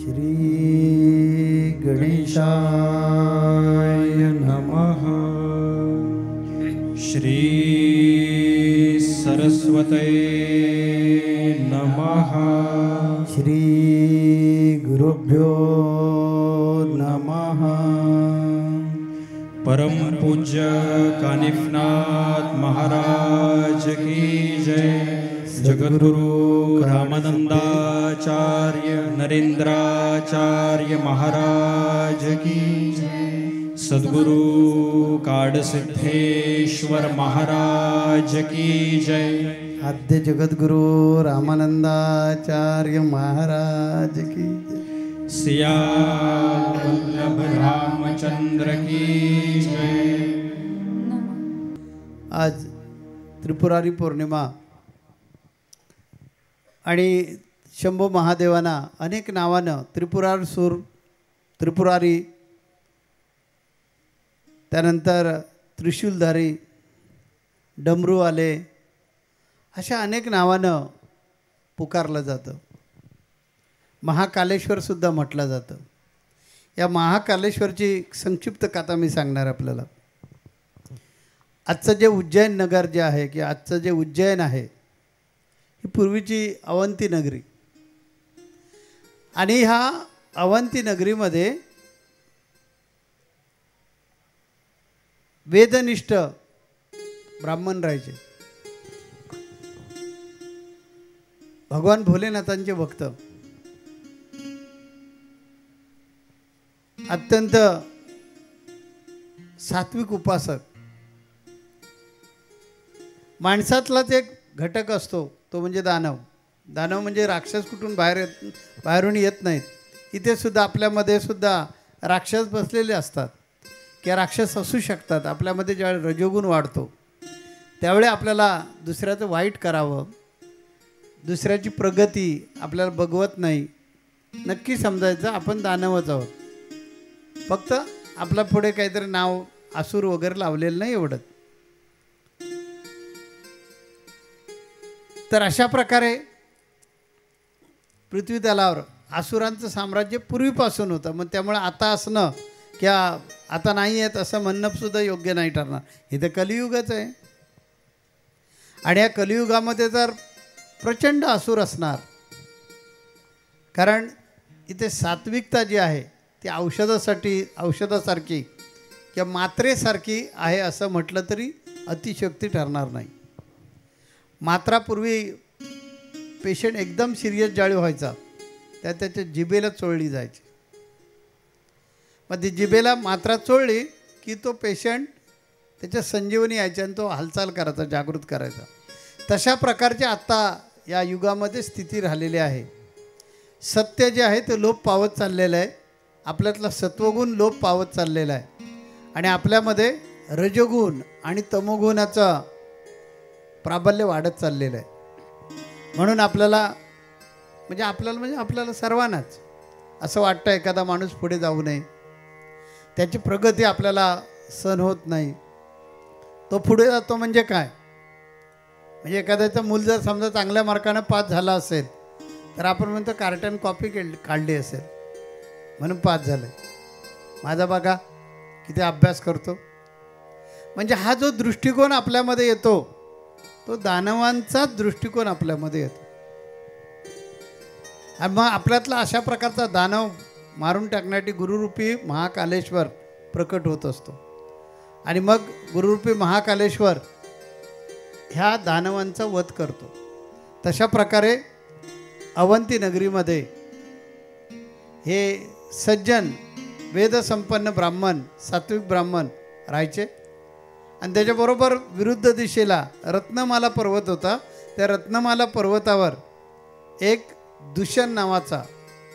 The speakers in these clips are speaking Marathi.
श्री गणेशाय नमः। श्री सरस्वते नमः। श्री गुरुभ्यो नमः। परम पूज्य कानिफनाथ महाराज की जय। जगद्गुरु रामानंदाचार्य नरेंद्राचार्य महाराज की जय। सद्गुरु काडसिद्धेश्वर महाराज की जय। आद्य जगद्गुरु रामानंदाचार्य महाराज की जय। सिया वल्लभ रामचंद्र की जय। आज त्रिपुरारी पौर्णिमा आणि शंभो महादेवांना अनेक नावानं त्रिपुरासूर, त्रिपुरारी, त्यानंतर त्रिशूलधारी, डमरूवाले अशा अनेक नावानं पुकारलं जातं. महाकालेश्वरसुद्धा म्हटलं जातं. या महाकालेश्वरची संक्षिप्त कथा मी सांगणार आपल्याला. आजचं जे उज्जैन नगर जे आहे की आजचं जे उज्जैन आहे ही पूर्वीची अवंती नगरी. आणि ह्या अवंती नगरीमध्ये वेदनिष्ठ ब्राह्मण राहायचे. भगवान भोलेनाथांचे भक्त, अत्यंत सात्विक उपासक. माणसातलाच एक घटक असतो तो म्हणजे दानव. दानव म्हणजे राक्षस कुठून बाहेरून येत नाहीत. इथे सुद्धा आपल्यामध्ये सुद्धा राक्षस बसलेले असतात किंवा राक्षस असू शकतात. आपल्यामध्ये ज्यावेळी रजोगुण वाढतो त्यावेळी आपल्याला दुसऱ्याचं वाईट करावं, दुसऱ्याची प्रगती आपल्याला बघवत नाही. नक्की समजायचं आपण दानवच आहोत. फक्त आपल्या पुढे काहीतरी नाव असुर वगैरे लावलेलं नाही एवढंच. तर अशा प्रकारे पृथ्वी तलावर असुरांचं साम्राज्य पूर्वीपासून होतं. मग त्यामुळे आता असणं किंवा आता नाही आहेत असं म्हणणंसुद्धा योग्य नाही ठरणार. हे तर कलियुगच आहे. आणि या कलियुगामध्ये तर प्रचंड असुर असणार. कारण इथे सात्विकता जी आहे ती औषधासारखी किंवा मात्रेसारखी आहे असं म्हटलं तरी अतिशयोक्ती ठरणार नाही. मात्रापूर्वी पेशंट एकदम सिरियस जाळी व्हायचा त्याच्या जिभेला चोळली जायची. मग ती जिभेला मात्रा चोळली की तो पेशंट त्याच्या संजीवनी यायची आणि तो हालचाल करायचा, जागृत करायचा. तशा प्रकारचे आत्ता या युगामध्ये स्थिती राहिलेली आहे. सत्य जे आहे ते लोप पावत चाललेलं आहे. आपल्यातला सत्वगुण लोप पावत चाललेला आहे. आणि आपल्यामध्ये रजोगुण आणि तमोगुणाचा प्राबल्य वाढत चाललेलं आहे. म्हणून आपल्याला सर्वांनाच असं वाटतं एखादा माणूस पुढे जाऊ नये, त्याची प्रगती आपल्याला सहन होत नाही. तो पुढे जातो म्हणजे काय? म्हणजे एखाद्याचं मूल जर समजा चांगल्या मार्कानं पास झाला असेल तर आपण म्हणतो कार्टन कॉपी काढली असेल म्हणून पास झालं. माझा बघा किती अभ्यास करतो. म्हणजे हा जो दृष्टिकोन आपल्यामध्ये येतो तो दानवांचाच दृष्टिकोन आपल्यामध्ये येतो. आणि मग आपल्यातला अशा प्रकारचा दानव मारून टाकण्यासाठी गुरुरूपी महाकालेश्वर प्रकट होत असतो. आणि मग गुरुरूपी महाकालेश्वर ह्या दानवांचा वध करतो. तशा प्रकारे अवंती नगरीमध्ये हे सज्जन वेदसंपन्न ब्राह्मण, सात्विक ब्राह्मण राहायचे. आणि त्याच्याबरोबर विरुद्ध दिशेला रत्नमाला पर्वत होता. त्या रत्नमाला पर्वतावर एक दुष्यन नावाचा,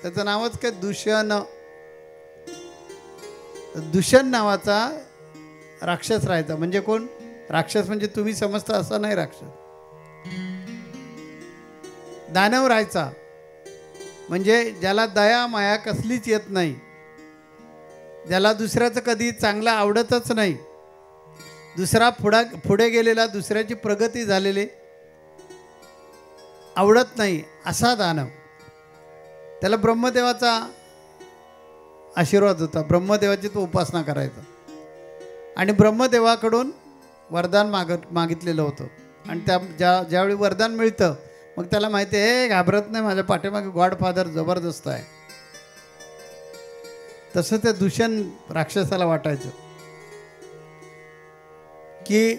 त्याचं नावच काय दुष्यन नावाचा राक्षस राहायचा. म्हणजे कोण? राक्षस म्हणजे तुम्ही समजता असं नाही. राक्षस दानव राहायचा. म्हणजे ज्याला दया माया कसलीच येत नाही, ज्याला दुसऱ्याचं कधी चांगलं आवडतच नाही, दुसरा पुढे गेलेला, दुसऱ्याची प्रगती झालेली आवडत नाही असा दानव. त्याला ब्रह्मदेवाचा आशीर्वाद होता. ब्रह्मदेवाची तो उपासना करायचा आणि ब्रह्मदेवाकडून वरदान मागितलेलं होतं. आणि ज्यावेळी वरदान मिळतं मग त्याला माहिती आहे घाबरत नाही, माझ्या पाठीमागे गॉडफादर जबरदस्त आहे. तसं त्या दूषण राक्षसाला वाटायचं की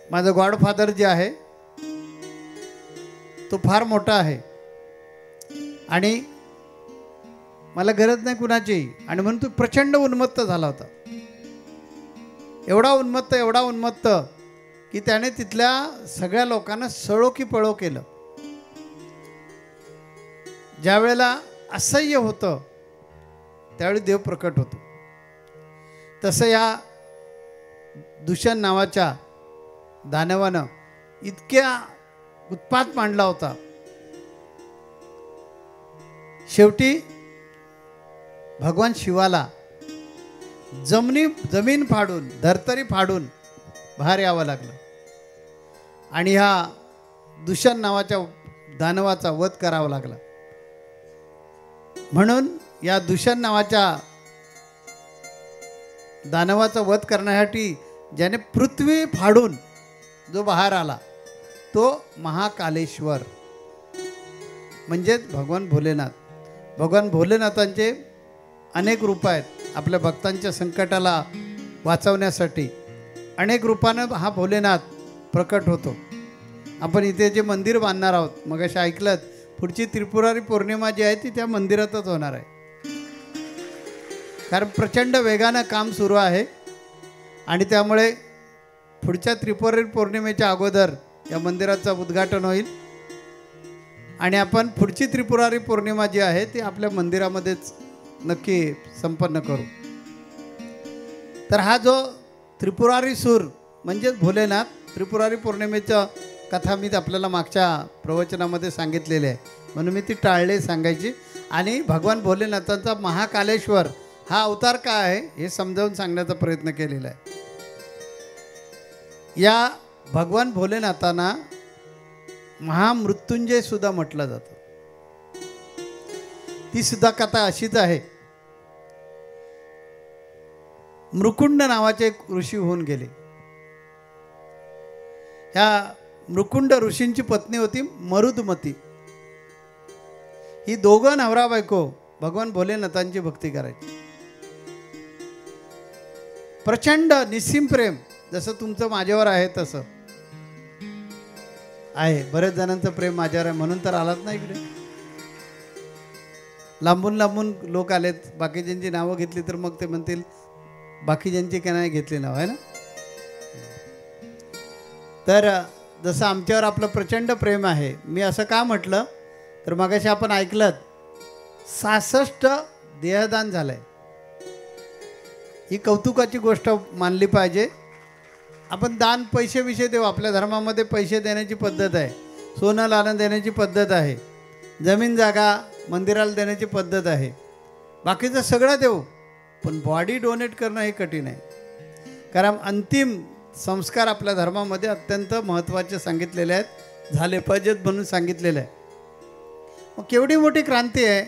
माझं गॉडफादर जे आहे तो फार मोठा आहे आणि मला गरज नाही कुणाची. आणि म्हणून तो प्रचंड उन्मत्त झाला होता. एवढा उन्मत्त की त्याने तिथल्या सगळ्या लोकांना सळो की पळो केलं. ज्या वेळेला असह्य होतं त्यावेळी देव प्रकट होतो. तसं या दूषण नावाच्या दानवानं इतक्या उत्पात मांडला होता. शेवटी भगवान शिवाला जमीन फाडून धरतरी फाडून बाहेर यावं लागलं आणि ह्या दूषण नावाच्या दानवाचा वध करावा लागला. म्हणून या दूषण नावाच्या दानवाचा वध करण्यासाठी ज्याने पृथ्वी फाडून जो बाहेर आला तो महाकालेश्वर म्हणजेच भगवान भोलेनाथ. भगवान भोलेनाथांचे अनेक रूप आहेत. आपल्या भक्तांच्या संकटाला वाचवण्यासाठी अनेक रूपानं हा भोलेनाथ प्रकट होतो. आपण इथे जे मंदिर बांधणार आहोत मग अशा ऐकलं पुढची त्रिपुरारी पौर्णिमा जी आहे ती त्या मंदिरातच होणार आहे. कारण प्रचंड वेगानं काम सुरू आहे आणि त्यामुळे पुढच्या त्रिपुरारी पौर्णिमेच्या अगोदर या मंदिराचं उद्घाटन होईल आणि आपण पुढची त्रिपुरारी पौर्णिमा जी आहे ती आपल्या मंदिरामध्येच नक्की संपन्न करू. तर हा जो त्रिपुरारी सूर म्हणजेच भोलेनाथ, त्रिपुरारी पौर्णिमेचं कथा मी आपल्याला मागच्या प्रवचनामध्ये सांगितलेली आहे म्हणून मी ती टाळले सांगायची. आणि भगवान भोलेनाथांचा महाकालेश्वर हा अवतार काय आहे हे समजावून सांगण्याचा प्रयत्न केलेला आहे. या भगवान भोलेनाथांना महामृत्युंजय सुद्धा म्हटलं जातं. ती सुद्धा कथा अशीच आहे. मृकुंड नावाचे एक ऋषी होऊन गेले. ह्या मृकुंड ऋषींची पत्नी होती मरुदमती. ही दोघं नवरा बायको भगवान भोलेनाथांची भक्ती करायची. प्रचंड निस्सीम प्रेम जसं तुमचं माझ्यावर आहे तसं आहे. बरेच जणांचं प्रेम माझ्यावर आहे म्हणून तर आलात ना इकडे. लांबून लांबून लोक आलेत. बाकीच्यांची नावं घेतली तर मग ते म्हणतील बाकीच्यांची का नाही घेतली नाव आहे ना. तर जसं आमच्यावर आपलं प्रचंड प्रेम आहे. मी असं का म्हटलं तर मगाशी आपण ऐकलं 66 देहदान झालंय. ही कौतुकाची गोष्ट मानली पाहिजे. आपण दान पैसे विषय देऊ. आपल्या धर्मामध्ये पैसे देण्याची पद्धत आहे, सोनं नाणं देण्याची पद्धत आहे, जमीन जागा मंदिराला देण्याची पद्धत आहे, बाकीचं सगळं देऊ. पण बॉडी डोनेट करणं हे कठीण आहे. कारण अंतिम संस्कार आपल्या धर्मामध्ये अत्यंत महत्त्वाचे सांगितलेले आहेत, झाले पाहिजेत म्हणून सांगितलेलं आहे. मग केवढी मोठी क्रांती आहे.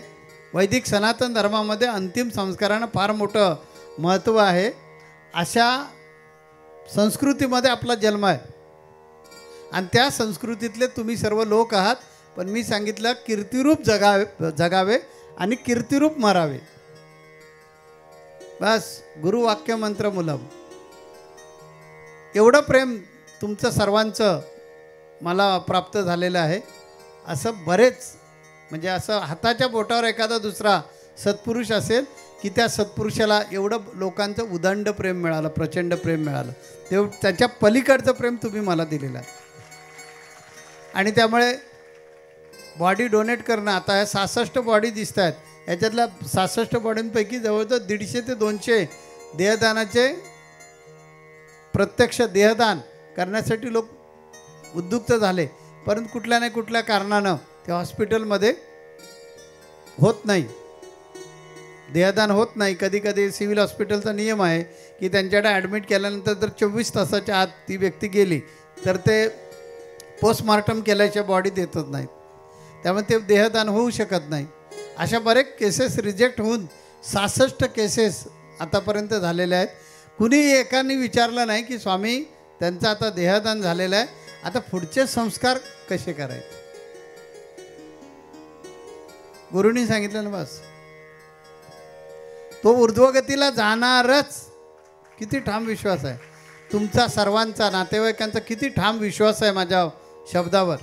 वैदिक सनातन धर्मामध्ये अंतिम संस्कारांना फार मोठं महत्त्व आहे. अशा संस्कृतीमध्ये आपला जन्म आहे आणि त्या संस्कृतीतले तुम्ही सर्व लोक आहात. पण मी सांगितलं कीर्तिरूप जगावे आणि कीर्तिरूप मरावे. बस गुरुवाक्य मंत्र मूलम. एवढं प्रेम तुमचं सर्वांचं मला प्राप्त झालेलं आहे. असं बरेच म्हणजे असं हाताच्या बोटावर एखादा दुसरा सत्पुरुष असेल की त्या सत्पुरुषाला एवढं लोकांचं उदंड प्रेम मिळालं, प्रचंड प्रेम मिळालं. त्याच्या पलीकडचं प्रेम तुम्ही मला दिलेलं आहे. आणि त्यामुळे बॉडी डोनेट करणं, आता ह्या 66 बॉडी दिसत आहेत, याच्यातल्या 66 बॉडींपैकी जवळजवळ 150 ते 200 देहदानाचे प्रत्यक्ष देहदान करण्यासाठी लोक उद्युक्त झाले. परंतु कुठल्या नाही कुठल्या कारणानं ते हॉस्पिटलमध्ये होत नाही, देहदान होत नाही. कधी कधी सिव्हिल हॉस्पिटलचा नियम आहे की त्यांच्याकडे ॲडमिट केल्यानंतर जर 24 तासाच्या आत ती व्यक्ती गेली तर ते पोस्टमॉर्टम केल्याशिवाय बॉडी देतच नाहीत. त्यामुळे ते देहदान होऊ शकत नाही. अशा बरेच केसेस रिजेक्ट होऊन 66 केसेस आतापर्यंत झालेल्या आहेत. कुणी एकाने विचारलं नाही की स्वामी त्यांचं आता देहदान झालेलं आहे, आता पुढचे संस्कार कसे करायचे. गुरुनी सांगितलं ना, बस तो ऊर्ध्वगतीला जाणारच. किती ठाम विश्वास आहे तुमचा सर्वांचा, नातेवाईकांचा किती ठाम विश्वास आहे माझ्या शब्दावर.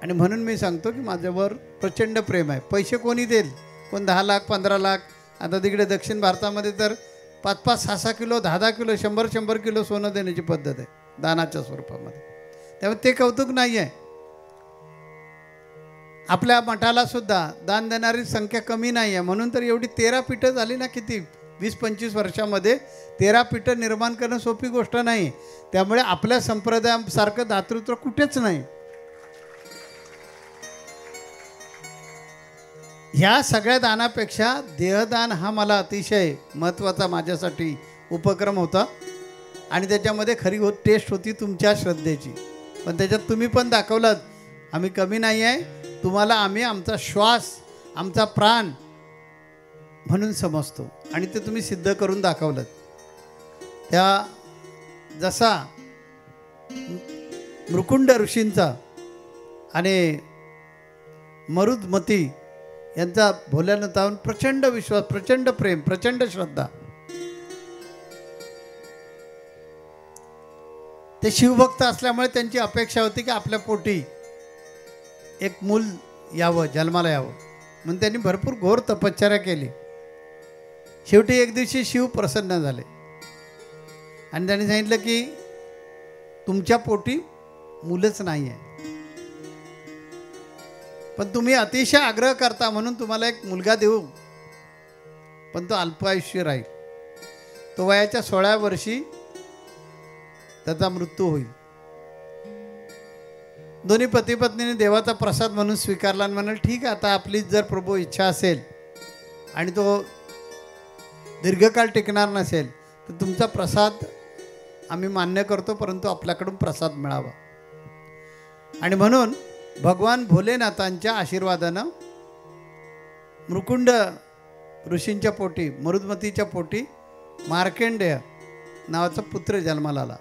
आणि म्हणून मी सांगतो की माझ्यावर प्रचंड प्रेम आहे. पैसे कोणी देईल, कोण 10 लाख 15 लाख. आता तिकडे दक्षिण भारतामध्ये तर 5-5, 6-6 किलो, 10-10 किलो, 100-100 किलो सोनं देण्याची पद्धत आहे दानाच्या स्वरूपामध्ये. त्यामुळे ते कौतुक नाही आहे. आपल्या मठाला सुद्धा दान देणारी संख्या कमी नाही आहे. म्हणून तर एवढी 13 पीठं झाली ना, किती 20-25 वर्षामध्ये 13 पीठं निर्माण करणं सोपी गोष्ट नाही. त्यामुळे आपल्या संप्रदायासारखं दातृत्व कुठेच नाही. ह्या सगळ्या दानापेक्षा देहदान हा मला अतिशय महत्त्वाचा माझ्यासाठी उपक्रम होता. आणि त्याच्यामध्ये खरी टेस्ट होती तुमच्या श्रद्धेची. पण त्याच्यात तुम्ही पण दाखवलात आम्ही कमी नाही आहे. तुम्हाला आम्ही आमचा श्वास, आमचा प्राण म्हणून समजतो. आणि ते तुम्ही सिद्ध करून दाखवलं. त्या जसा मृकुंड ऋषींचा आणि मरुदमती यांचा भोल्यानाथावर प्रचंड विश्वास, प्रचंड प्रेम, प्रचंड श्रद्धा. ते शिवभक्त असल्यामुळे त्यांची अपेक्षा होती की आपल्या पोटी एक मूल यावं, जन्माला यावं. म्हणून त्यांनी भरपूर घोर तपश्चर्या केली. शेवटी एक दिवशी शिव प्रसन्न झाले आणि त्यांनी सांगितलं की तुमच्या पोटी मुलंच नाही आहे, पण तुम्ही अतिशय आग्रह करता म्हणून तुम्हाला एक मुलगा देऊ, पण तो अल्पायुष्य राहील. तो वयाच्या 16व्या वर्षी त्याचा मृत्यू होईल. दोन्ही पती पत्नीने देवाचा प्रसाद म्हणून स्वीकारला आणि म्हणाल ठीक आहे, आता आपली जर प्रभू इच्छा असेल आणि तो दीर्घकाळ टिकणार नसेल तर तुमचा प्रसाद आम्ही मान्य करतो, परंतु आपल्याकडून प्रसाद मिळावा. आणि म्हणून भगवान भोलेनाथांच्या आशीर्वादानं मृकुंड ऋषींच्या पोटी, मरुदमतीच्या पोटी मार्कंडेय नावाचा पुत्र जन्माला आला.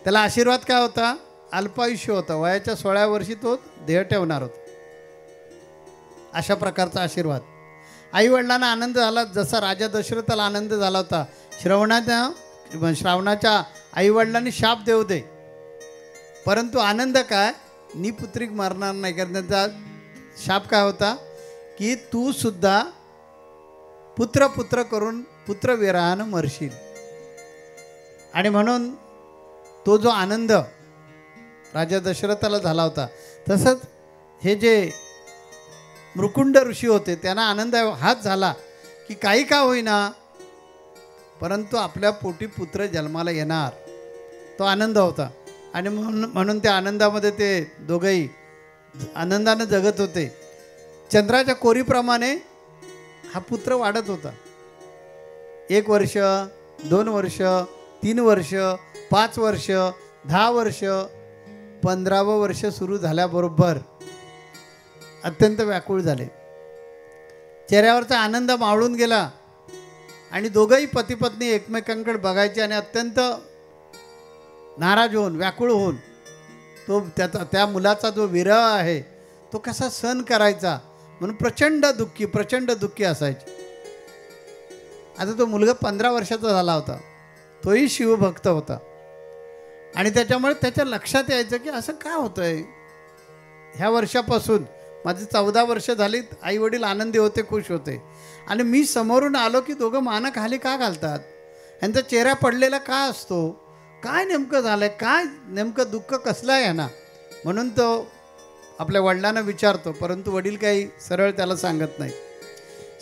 त्याला आशीर्वाद काय होता? अल्पायुष्य होता. वयाच्या 16व्या वर्षी तो देह ठेवणार होता. अशा प्रकारचा आशीर्वाद. आईवडिलांना आनंद झाला, जसा राजा दशरथाला आनंद झाला होता. श्रावणाच्या आईवडिलांनी शाप देऊ दे, परंतु आनंद काय, निपुत्रिक मरणार नाही. कारण त्यांचा शाप काय होता की तू सुद्धा पुत्र पुत्र करून पुत्रविरहानं मरशील. आणि म्हणून तो जो आनंद राजा दशरथाला झाला होता, तसंच हे जे मृकुंड ऋषी होते त्यांना आनंद हाच झाला की काही का होईना परंतु आपल्या पोटी पुत्र जन्माला येणार. तो आनंद होता. आणि म्हणून त्या आनंदामध्ये ते दोघंही आनंदानं जगत होते. चंद्राच्या कोरीप्रमाणे हा पुत्र वाढत होता. 1 वर्ष, 2 वर्ष, 3 वर्ष, 5 वर्ष, 10 वर्ष, 15वं वर्ष सुरू झाल्याबरोबर अत्यंत व्याकुळ झाले. चेहऱ्यावरचा आनंद मावळून गेला आणि दोघंही पती पत्नी एकमेकांकडे बघायचे आणि अत्यंत नाराज होऊन, व्याकुळ होऊन तो त्या मुलाचा जो विरह आहे तो कसा सहन करायचा म्हणून प्रचंड दुःखी असायचे. आता तो मुलगा 15 वर्षाचा झाला होता. तोही शिवभक्त होता. आणि त्याच्यामुळे त्याच्या लक्षात यायचं की असं का होतं आहे. ह्या वर्षापासून माझी 14 वर्ष झाली, आईवडील आनंदी होते, खुश होते, आणि मी समोरून आलो की दोघं मानं खाली का घालतात, यांचा चेहरा पडलेला का असतो, काय नेमकं झालं आहे, काय नेमकं दुःख कसलं आहे ना. म्हणून तो आपल्या वडिलांना विचारतो, परंतु वडील काही सरळ त्याला सांगत नाही.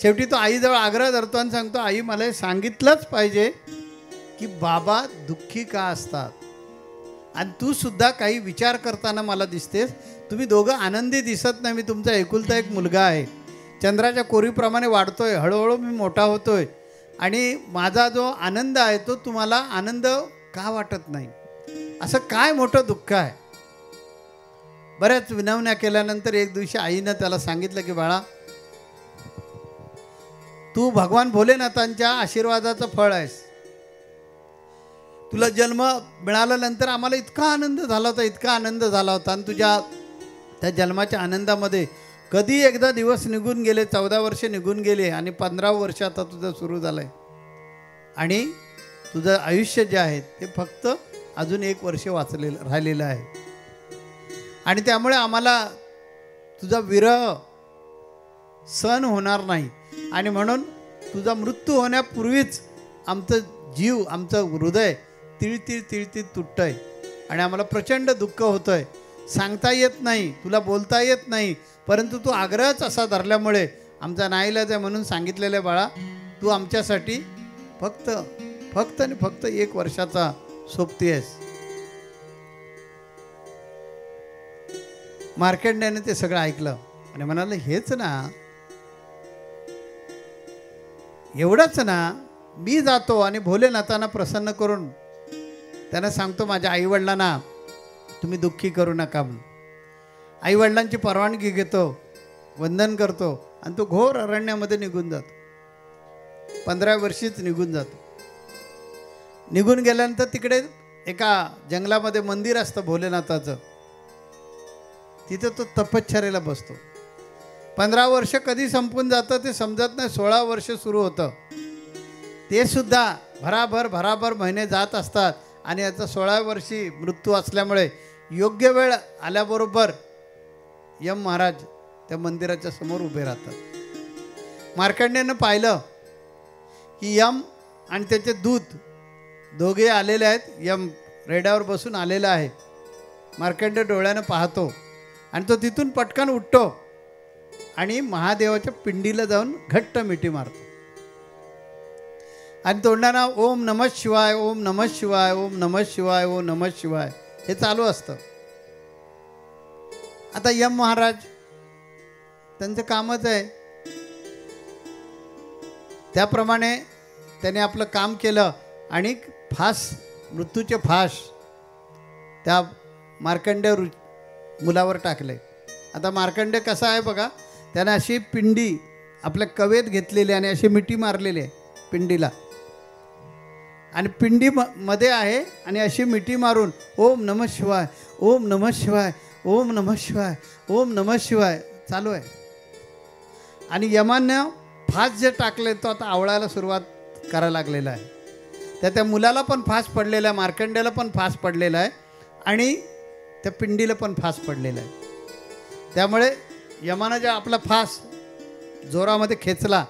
शेवटी तो आईजवळ आग्रह धरतो आणि सांगतो, आई मला हे सांगितलंच पाहिजे की बाबा दुःखी का असतात, आणि तू सुद्धा काही विचार करताना मला दिसतेस, तुम्ही दोघं आनंदी दिसत नाही. मी तुमचा एकुलता एक मुलगा आहे, चंद्राच्या कोरीप्रमाणे वाढतोय, हळूहळू मी मोठा होतोय, आणि माझा जो आनंद आहे तो तुम्हाला आनंद का वाटत नाही, असं काय मोठं दुःख आहे. बऱ्याच विनवण्या केल्यानंतर एक दिवशी आईनं त्याला सांगितलं की बाळा, तू भगवान भोलेनाथांच्या आशीर्वादाचं फळ आहेस. तुला जन्म मिळाल्यानंतर आम्हाला इतका आनंद झाला होता, इतका आनंद झाला होता. आणि तुझ्या त्या जन्माच्या आनंदामध्ये कधी एकदा दिवस निघून गेले, 14 वर्ष निघून गेले आणि 15 वर्ष आता तुझं सुरू झालं आहे. आणि तुझं आयुष्य जे आहे ते फक्त अजून 1 वर्ष राहिलेलं आहे. आणि त्यामुळे आम्हाला तुझा विरह सहन होणार नाही. आणि म्हणून तुझा मृत्यू होण्यापूर्वीच आमचं जीव, आमचं हृदय तिळतिळ तिळतिळ तुटतं आहे. आणि आम्हाला प्रचंड दुःख होतं आहे. सांगता येत नाही, तुला बोलता येत नाही, परंतु तू आग्रहच असा धरल्यामुळे आमचा नाईलाज आहे म्हणून सांगितलेलं बाळा, तू आमच्यासाठी फक्त आणि फक्त 1 वर्षाचा सोबती आहेस. मार्कंडेयाने ते सगळं ऐकलं आणि म्हणाले, हेच ना, एवढंच ना. मी जातो आणि भोलेनाथांना प्रसन्न करून त्यांना सांगतो, माझ्या आईवडिलांना तुम्ही दुःखी करू नका म्हणून. आईवडिलांची परवानगी घेतो, वंदन करतो आणि तो घोर अरण्यामध्ये निघून जातो. 15 वर्षीच निघून जातो. निघून गेल्यानंतर तिकडे एका जंगलामध्ये मंदिर असतं भोलेनाथाचं. तिथे तो तपश्चर्येला बसतो. 15 वर्ष कधी संपून जातं ते समजत नाही. 16 वर्ष सुरू होतं. ते सुद्धा भराभर महिने जात असतात. आणि याचा 16व्या वर्षी मृत्यू असल्यामुळे योग्य वेळ आल्याबरोबर यम महाराज त्या मंदिराच्या समोर उभे राहतात. मार्कंडेयानं पाहिलं की यम आणि त्याचे दूत दोघे आलेले आहेत. यम रेड्यावर बसून आलेला आहे. मार्कंडेय डोळ्यानं पाहतो आणि तो तिथून पटकन उठतो आणि महादेवाच्या पिंडीला जाऊन घट्ट मिठी मारतो. आणि तोंडानं ओम नमः शिवाय, ओम नमः शिवाय, ओम नमः शिवाय, ओम नमः शिवाय हे चालू असतं. आता यम महाराज त्यांचं कामच आहे. त्याप्रमाणे त्याने आपलं काम केलं आणि मृत्यूचे फास त्या मार्कंडेय मुलावर टाकले. आता मार्कंडेय कसा आहे बघा, त्याने अशी पिंडी आपल्या कवेत घेतलेली आणि अशी मिठी मारलेली आहे पिंडीला. आणि पिंडी मध्ये आहे आणि अशी मिठी मारून ओम नमः शिवाय, ओम नमः शिवाय, ओम नमः शिवाय, ओम नमः शिवाय चालू आहे. आणि यमानं फास जे टाकले तो आता आवळायला सुरुवात करायला लागलेला आहे. त्या मुलाला पण फास पडलेला आहे, मार्कंडेयाला पण फास पडलेला आहे आणि त्या पिंडीला पण फास पडलेला आहे. त्यामुळे यमानं जे आपला फास जोरामध्ये खेचला,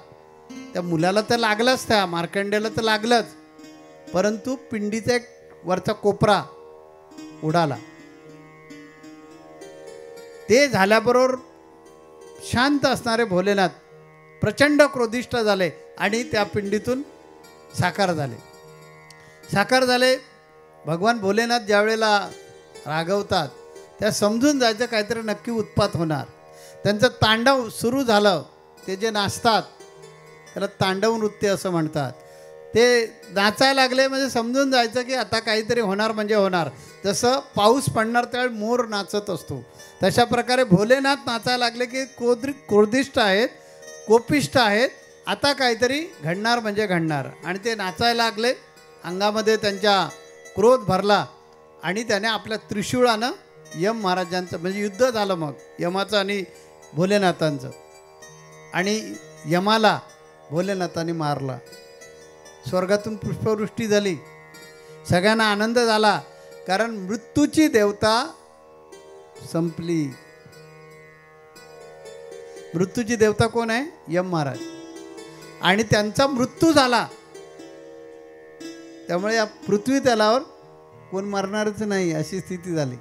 त्या मुलाला तर लागलंच, त्या मार्कंडेयाला तर लागलंच, परंतु पिंडीचा एक वरचा कोपरा उडाला. ते झाल्याबरोबर शांत असणारे भोलेनाथ प्रचंड क्रोधिष्ठ झाले आणि त्या पिंडीतून साकार झाले. भगवान भोलेनाथ ज्या वेळेला रागवतात त्या समजून जायचं काहीतरी नक्की उत्पात होणार. त्यांचं तांडव सुरू झालं. ते जे नाचतात त्याला तांडव नृत्य असं म्हणतात. ते नाचायला लागले म्हणजे समजून जायचं की आता काहीतरी होणार म्हणजे होणार. जसं पाऊस पडणार त्यावेळी मोर नाचत असतो, तशा प्रकारे भोलेनाथ नाचायला लागले की क्रोधिष्ठ आहेत, कोपिष्ठ आहेत, आता काहीतरी घडणार म्हणजे घडणार. आणि ते नाचायला लागले. अंगामध्ये त्यांच्या क्रोध भरला आणि त्याने आपल्या त्रिशूळानं यम महाराजांचं म्हणजे युद्ध झालं मग यमाचं आणि भोलेनाथांचं. आणि यमाला भोलेनाथांनी मारला. स्वर्गातून पुष्पवृष्टी झाली. सगळ्यांना आनंद झाला, कारण मृत्यूची देवता संपली. मृत्यूची देवता कोण आहे? यम महाराज. आणि त्यांचा मृत्यू झाला. त्यामुळे या पृथ्वी तलावर कोण मरणारच नाही अशी स्थिती झाली.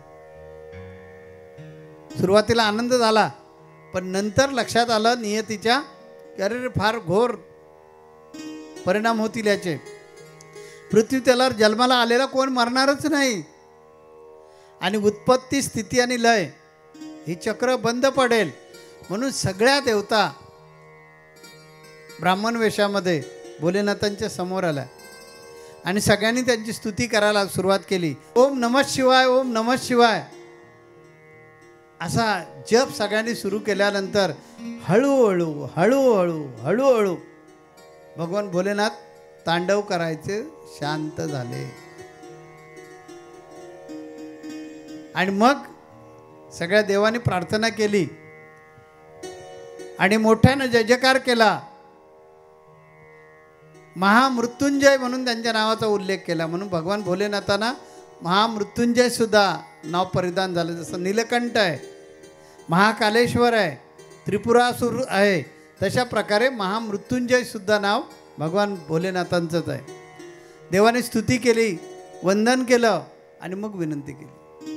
सुरुवातीला आनंद झाला, पण नंतर लक्षात आलं नियतीच्या की अरे फार घोर परिणाम होतील याचे. पृथ्वी तलावर जन्माला आलेला कोण मरणारच नाही. आणि उत्पत्ती, स्थिती आणि लय ही चक्र बंद पडेल म्हणून सगळ्या देवता ब्राह्मण वेशामध्ये भोलेनाथांच्या समोर आल्या आणि सगळ्यांनी त्यांची स्तुती करायला सुरुवात केली. ओम नमः शिवाय, ओम नमः शिवाय असा जप सगळ्यांनी सुरू केल्यानंतर हळूहळू भगवान भोलेनाथ तांडव करायचे शांत झाले. आणि मग सगळ्या देवांनी प्रार्थना केली आणि मोठ्यानं जय जयकार केला. महामृत्युंजय म्हणून त्यांच्या नावाचा उल्लेख केला. म्हणून भगवान भोलेनाथांना महामृत्युंजय सुद्धा नाव परिधान झालं. जसं नीलकंठ आहे, महाकालेश्वर आहे, त्रिपुरासुर आहे, तशा प्रकारे महामृत्युंजय सुद्धा नाव भगवान भोलेनाथांचंच आहे. देवाने स्तुती केली, वंदन केलं आणि मग विनंती केली,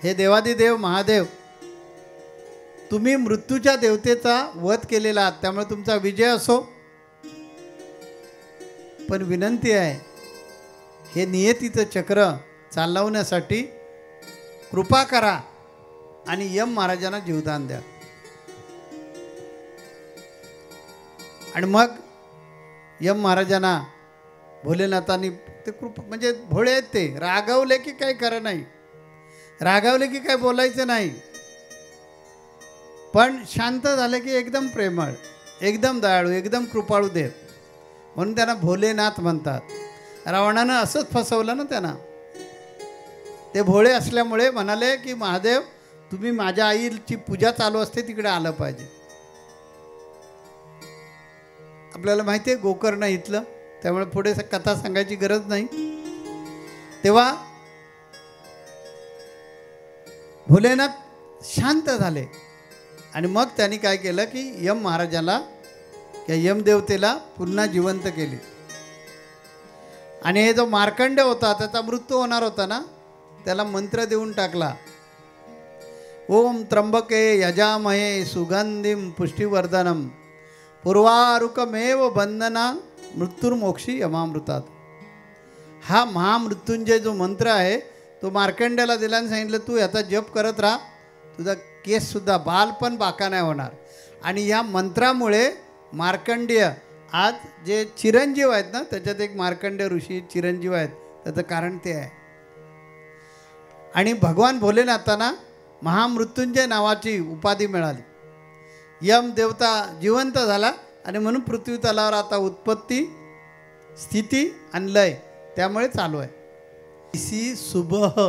हे देवादिदेव महादेव, तुम्ही मृत्यूच्या देवतेचा वध केलेला आहात, त्यामुळे तुमचा विजय असो. पण विनंती आहे, हे नियतीचं चक्र चालवण्यासाठी कृपा करा आणि यम महाराजांना जीवदान द्या. आणि मग यम महाराजांना भोलेनाथांनी ते कृपा, म्हणजे भोळे आहेत ते, रागावले की काही खरं नाही, रागावले की काही बोलायचं नाही, पण शांत झाले की एकदम प्रेमळ, एकदम दयाळू, एकदम कृपाळू देव, म्हणून त्यांना भोलेनाथ म्हणतात. रावणानं असंच फसवलं ना त्यांना. ते भोळे असल्यामुळे म्हणाले की महादेव, तुम्ही माझ्या आईची पूजा चालू असते तिकडे आलं पाहिजे. आपल्याला माहिती आहे गोकर्ण इथलं, त्यामुळे पुढे कथा सांगायची गरज नाही. तेव्हा भोलेनाथ शांत झाले आणि मग त्यांनी काय केलं की यम महाराजाला, या यमदेवतेला पुन्हा जिवंत केले. आणि हे जो मार्कंड होता त्याचा मृत्यू होणार होता ना, त्याला मंत्र देऊन टाकला, ओम त्र्यंबके यजामहे सुगंधिम पुष्टिवर्धनम पूर्वारुकमेव बंधना मृत्युर्मोक्षी यमामृतात. हा महामृत्युंजय जो मंत्र आहे तो मार्कंड्याला दिला आणि सांगितलं, तू याचा जप करत राहा, तुझा केससुद्धा बाल पण बाका नाही होणार. आणि या मंत्रामुळे मार्कंडेय आज जे चिरंजीव आहेत ना, त्याच्यात एक मार्कंडेय ऋषी चिरंजीव आहेत, त्याचं कारण ते आहे. आणि भगवान भोलेनाथांना महामृत्युंजय नावाची उपाधी मिळाली. यम देवता जिवंत झाला आणि म्हणून पृथ्वी तलावर आता उत्पत्ती, स्थिती आणि लय त्यामुळे चालू आहे. इसी सुबह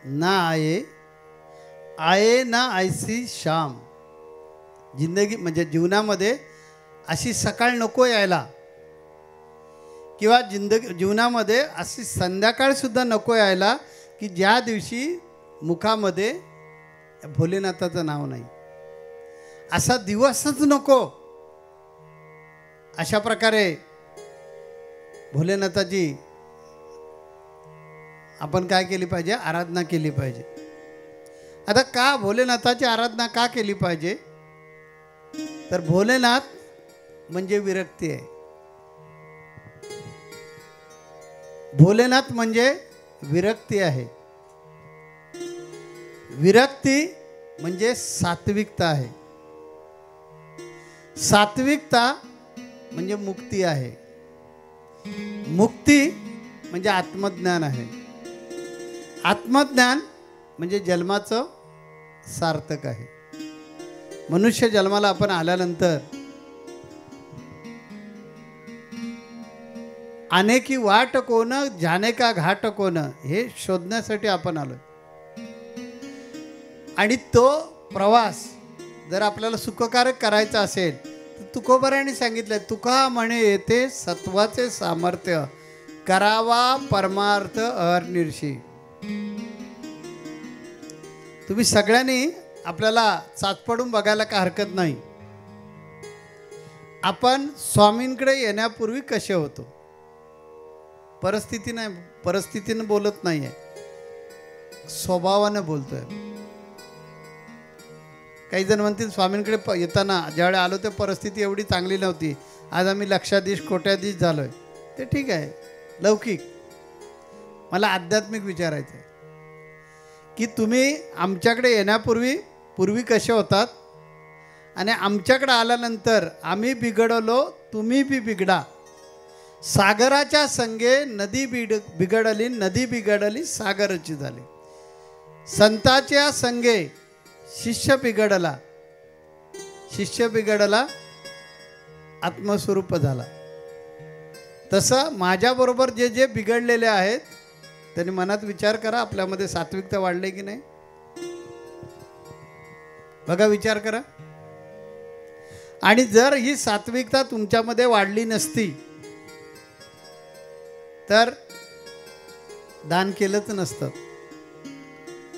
ना आये, आये ना ऐसी शाम. जिंदगी म्हणजे जीवनामध्ये अशी सकाळ नको यायला, किंवा जीवनामध्ये अशी संध्याकाळसुद्धा नको यायला की ज्या दिवशी मुखामध्ये भोलेनाथाचं नाव नाही. असा दिवसच नको. अशा प्रकारे भोलेनाथाची आपण काय केली पाहिजे, आराधना केली पाहिजे. आता का भोलेनाथाची आराधना का केली पाहिजे, तर भोलेनाथ म्हणजे विरक्ती आहे. भोलेनाथ म्हणजे विरक्ती आहे. विरक्ती म्हणजे सात्विकता आहे. सात्विकता म्हणजे मुक्ती आहे. मुक्ती म्हणजे आत्मज्ञान आहे. आत्मज्ञान म्हणजे जन्माचं सार्थक आहे. मनुष्य जन्माला आपण आल्यानंतर आने की वाट कोण, जाने का घाट कोण, हे शोधण्यासाठी आपण आलोय. आणि तो प्रवास जर आपल्याला सुखकारक करायचा असेल तर तुकोबारायांनी सांगितलंय, तुका म्हणे येथे सत्वाचे सामर्थ्य, करावा परमार्थ अहर्निशी. तुम्ही सगळ्यांनी आपल्याला चाचपडून बघायला काय हरकत नाही. आपण स्वामींकडे येण्यापूर्वी कसे होतो, परिस्थितीनं बोलत नाही आहे, स्वभावानं बोलतोय. काही जण म्हणतील स्वामींकडे येताना ज्यावेळी आलो ते परिस्थिती एवढी चांगली नव्हती, आज आम्ही लक्षाधीश कोट्याधीश झालोय. ते ठीक आहे, लौकिक. मला आध्यात्मिक विचारायचं आहे की तुम्ही आमच्याकडे येण्यापूर्वी कसे होतात, आणि आमच्याकडे आल्यानंतर आम्ही बिघडलो, तुम्ही बी बिघडा. सागराच्या संगे नदी बिघडली, नदी बिघडली सागराची झाली. संताच्या संगे शिष्य बिघडला, शिष्य बिघडला आत्मस्वरूप झाला. तसं माझ्याबरोबर जे जे बिघडलेले आहेत त्यांनी मनात विचार करा, आपल्यामध्ये सात्विकता वाढली की नाही. बघा, विचार करा. आणि जर ही सात्विकता तुमच्यामध्ये वाढली नसती तर दान केलंच नसतं.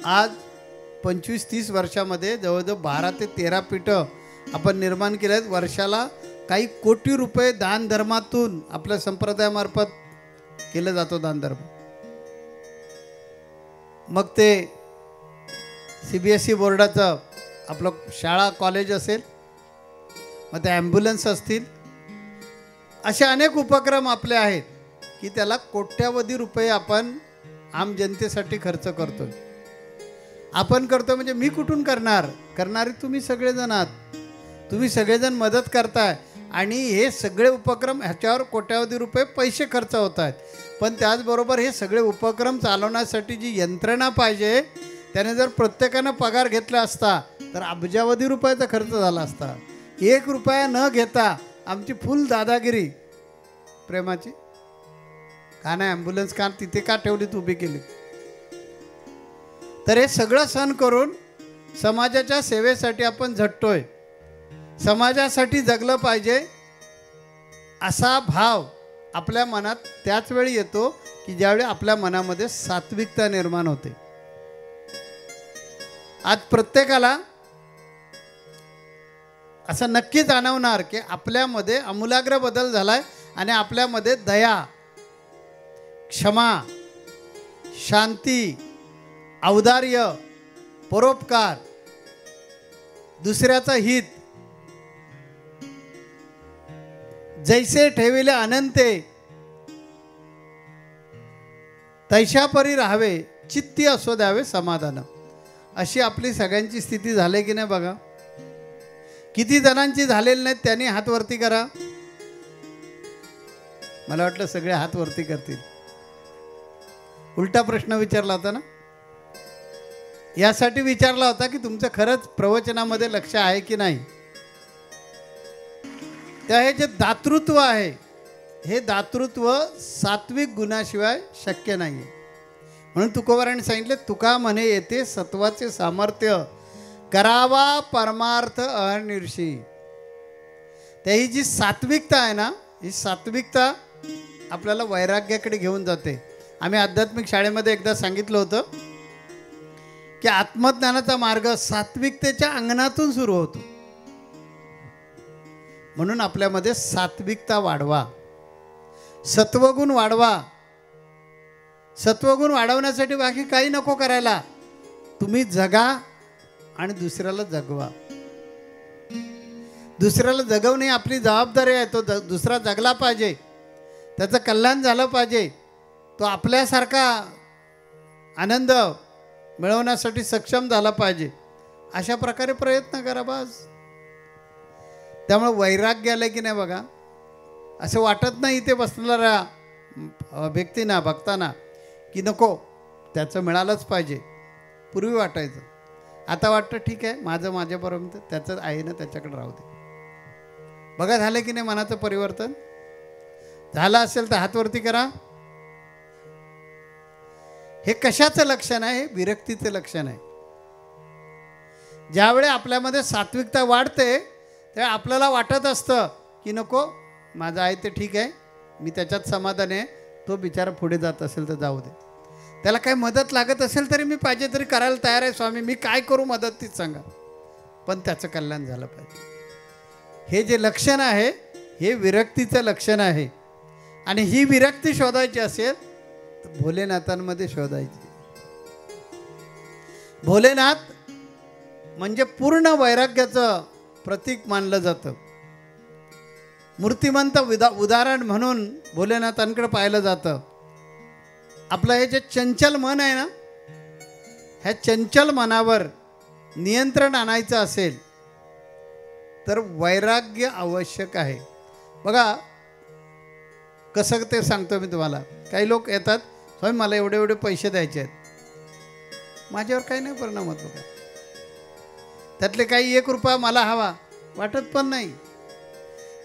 आज 25-30 वर्षामध्ये जवळजवळ 12 ते 13 पीठं आपण निर्माण केले आहेत. वर्षाला काही कोटी रुपये दान धर्मातून आपल्या संप्रदायामार्फत केलं जातो दान धर्म. मग ते CBSE बोर्डाचं आपलं शाळा कॉलेज असेल, मग ते ॲम्ब्युलन्स असतील, असे अनेक उपक्रम आपले आहेत की त्याला कोट्यावधी रुपये आपण आम जनतेसाठी खर्च करतो. आपण करतो म्हणजे मी कुठून करणार, करणारे तुम्ही सगळेजण आहात. तुम्ही सगळेजण मदत करताय आणि हे सगळे उपक्रम ह्याच्यावर कोट्यावधी रुपये पैसे खर्च होत आहेत. पण त्याचबरोबर हे सगळे उपक्रम चालवण्यासाठी जी यंत्रणा पाहिजे, त्याने जर प्रत्येकानं पगार घेतला असता तर अब्जावधी रुपयाचा खर्च झाला असता. 1 रुपया न घेता आमची फुल दादागिरी प्रेमाची. का नाही ॲम्ब्युलन्स का तिथे का ठेवलीत, उभी केली. तर हे सगळं सहन करून समाजाच्या सेवेसाठी आपण झटतोय. समाजासाठी जगलं पाहिजे असा भाव आपल्या मनात त्याच वेळी येतो की ज्यावेळी आपल्या मनामध्ये सात्विकता निर्माण होते. आज प्रत्येकाला असं नक्की जाणवणार की आपल्यामध्ये आमूलाग्र बदल झालाय आणि आपल्यामध्ये दया, क्षमा, शांती, औदार्य, परोपकार, दुसऱ्याचं हित, जैसे ठेविले अनंते तैशापरी राहावे, चित्ती असो द्यावे समाधान. अशी आपली सगळ्यांची स्थिती झाली की नाही बघा. किती जणांची झालेली नाहीत त्यांनी हात वरती करा. मला वाटलं सगळे हात वरती करतील. उलटा प्रश्न विचारला होता ना, यासाठी विचारला होता की तुमचं खरंच प्रवचनामध्ये लक्ष आहे की नाही. त्या हे जे दातृत्व आहे, हे दातृत्व सात्विक गुणाशिवाय शक्य नाही आहे. म्हणून तुकोबाराने सांगितले, तुका म्हणे येते सत्वाचे सामर्थ्य, करावा परमार्थ अनिर्षी. त्या ही जी सात्विकता आहे ना, ही सात्विकता आपल्याला वैराग्याकडे घेऊन जाते. आम्ही आध्यात्मिक शाळेमध्ये एकदा सांगितलं होतं की आत्मज्ञानाचा मार्ग सात्विकतेच्या अंगणातून सुरू होतो. म्हणून आपल्यामध्ये सात्विकता वाढवा, सत्वगुण वाढवा. सत्वगुण वाढवण्यासाठी बाकी काही नको करायला, तुम्ही जगा आणि दुसऱ्याला जगवा. दुसऱ्याला जगवणे आपली जबाबदारी आहे. तो दुसरा जगला पाहिजे, त्याचं कल्याण झालं पाहिजे, तो आपल्यासारखा आनंद मिळवण्यासाठी सक्षम झाला पाहिजे. अशा प्रकारे प्रयत्न करा बस. त्यामुळे वैराग्य आलं की नाही बघा, असं वाटत नाही इथे बसलेल्या व्यक्तींना, भक्तांना की नको त्याचं मिळालंच पाहिजे. पूर्वी वाटायचं, आता वाटतं ठीक आहे माझं माझ्यापर्यंत, त्याचं आहे ना त्याच्याकडे राहू दे. बघा झालं की नाही मनाचं परिवर्तन. झालं असेल तर हातवरती करा. हे कशाचं लक्षण आहे? हे विरक्तीचं लक्षण आहे. ज्यावेळी आपल्यामध्ये सात्विकता वाढते तेव्हा आपल्याला वाटत असतं की नको माझं आहे ते ठीक आहे, मी त्याच्यात समाधान आहे, तो बिचारा पुढे जात असेल तर जाऊ दे, त्याला काही मदत लागत असेल तरी मी पाहिजे तरी करायला तयार आहे स्वामी, मी काय करू मदत तीच सांगा, पण त्याचं कल्याण झालं पाहिजे. हे जे लक्षण आहे हे विरक्तीचं लक्षण आहे. आणि ही विरक्ती शोधायची असेल तर भोलेनाथांमध्ये शोधायची. भोलेनाथ म्हणजे पूर्ण वैराग्याचं प्रतीक मानलं जातं. मूर्तिमंत उदाहरण म्हणून भोलेनाथांकडे पाहिलं जातं. आपलं हे जे चंचल मन आहे ना, ह्या चंचल मनावर नियंत्रण आणायचं असेल तर वैराग्य आवश्यक आहे. बघा कसं ते सांगतो मी तुम्हाला. काही लोक येतात, स्वामी मला एवढे एवढे पैसे द्यायचे आहेत, माझ्यावर काही नाही परिणाम होत बघा. त्यातले काही 1 रुपया मला हवा वाटत पण नाही.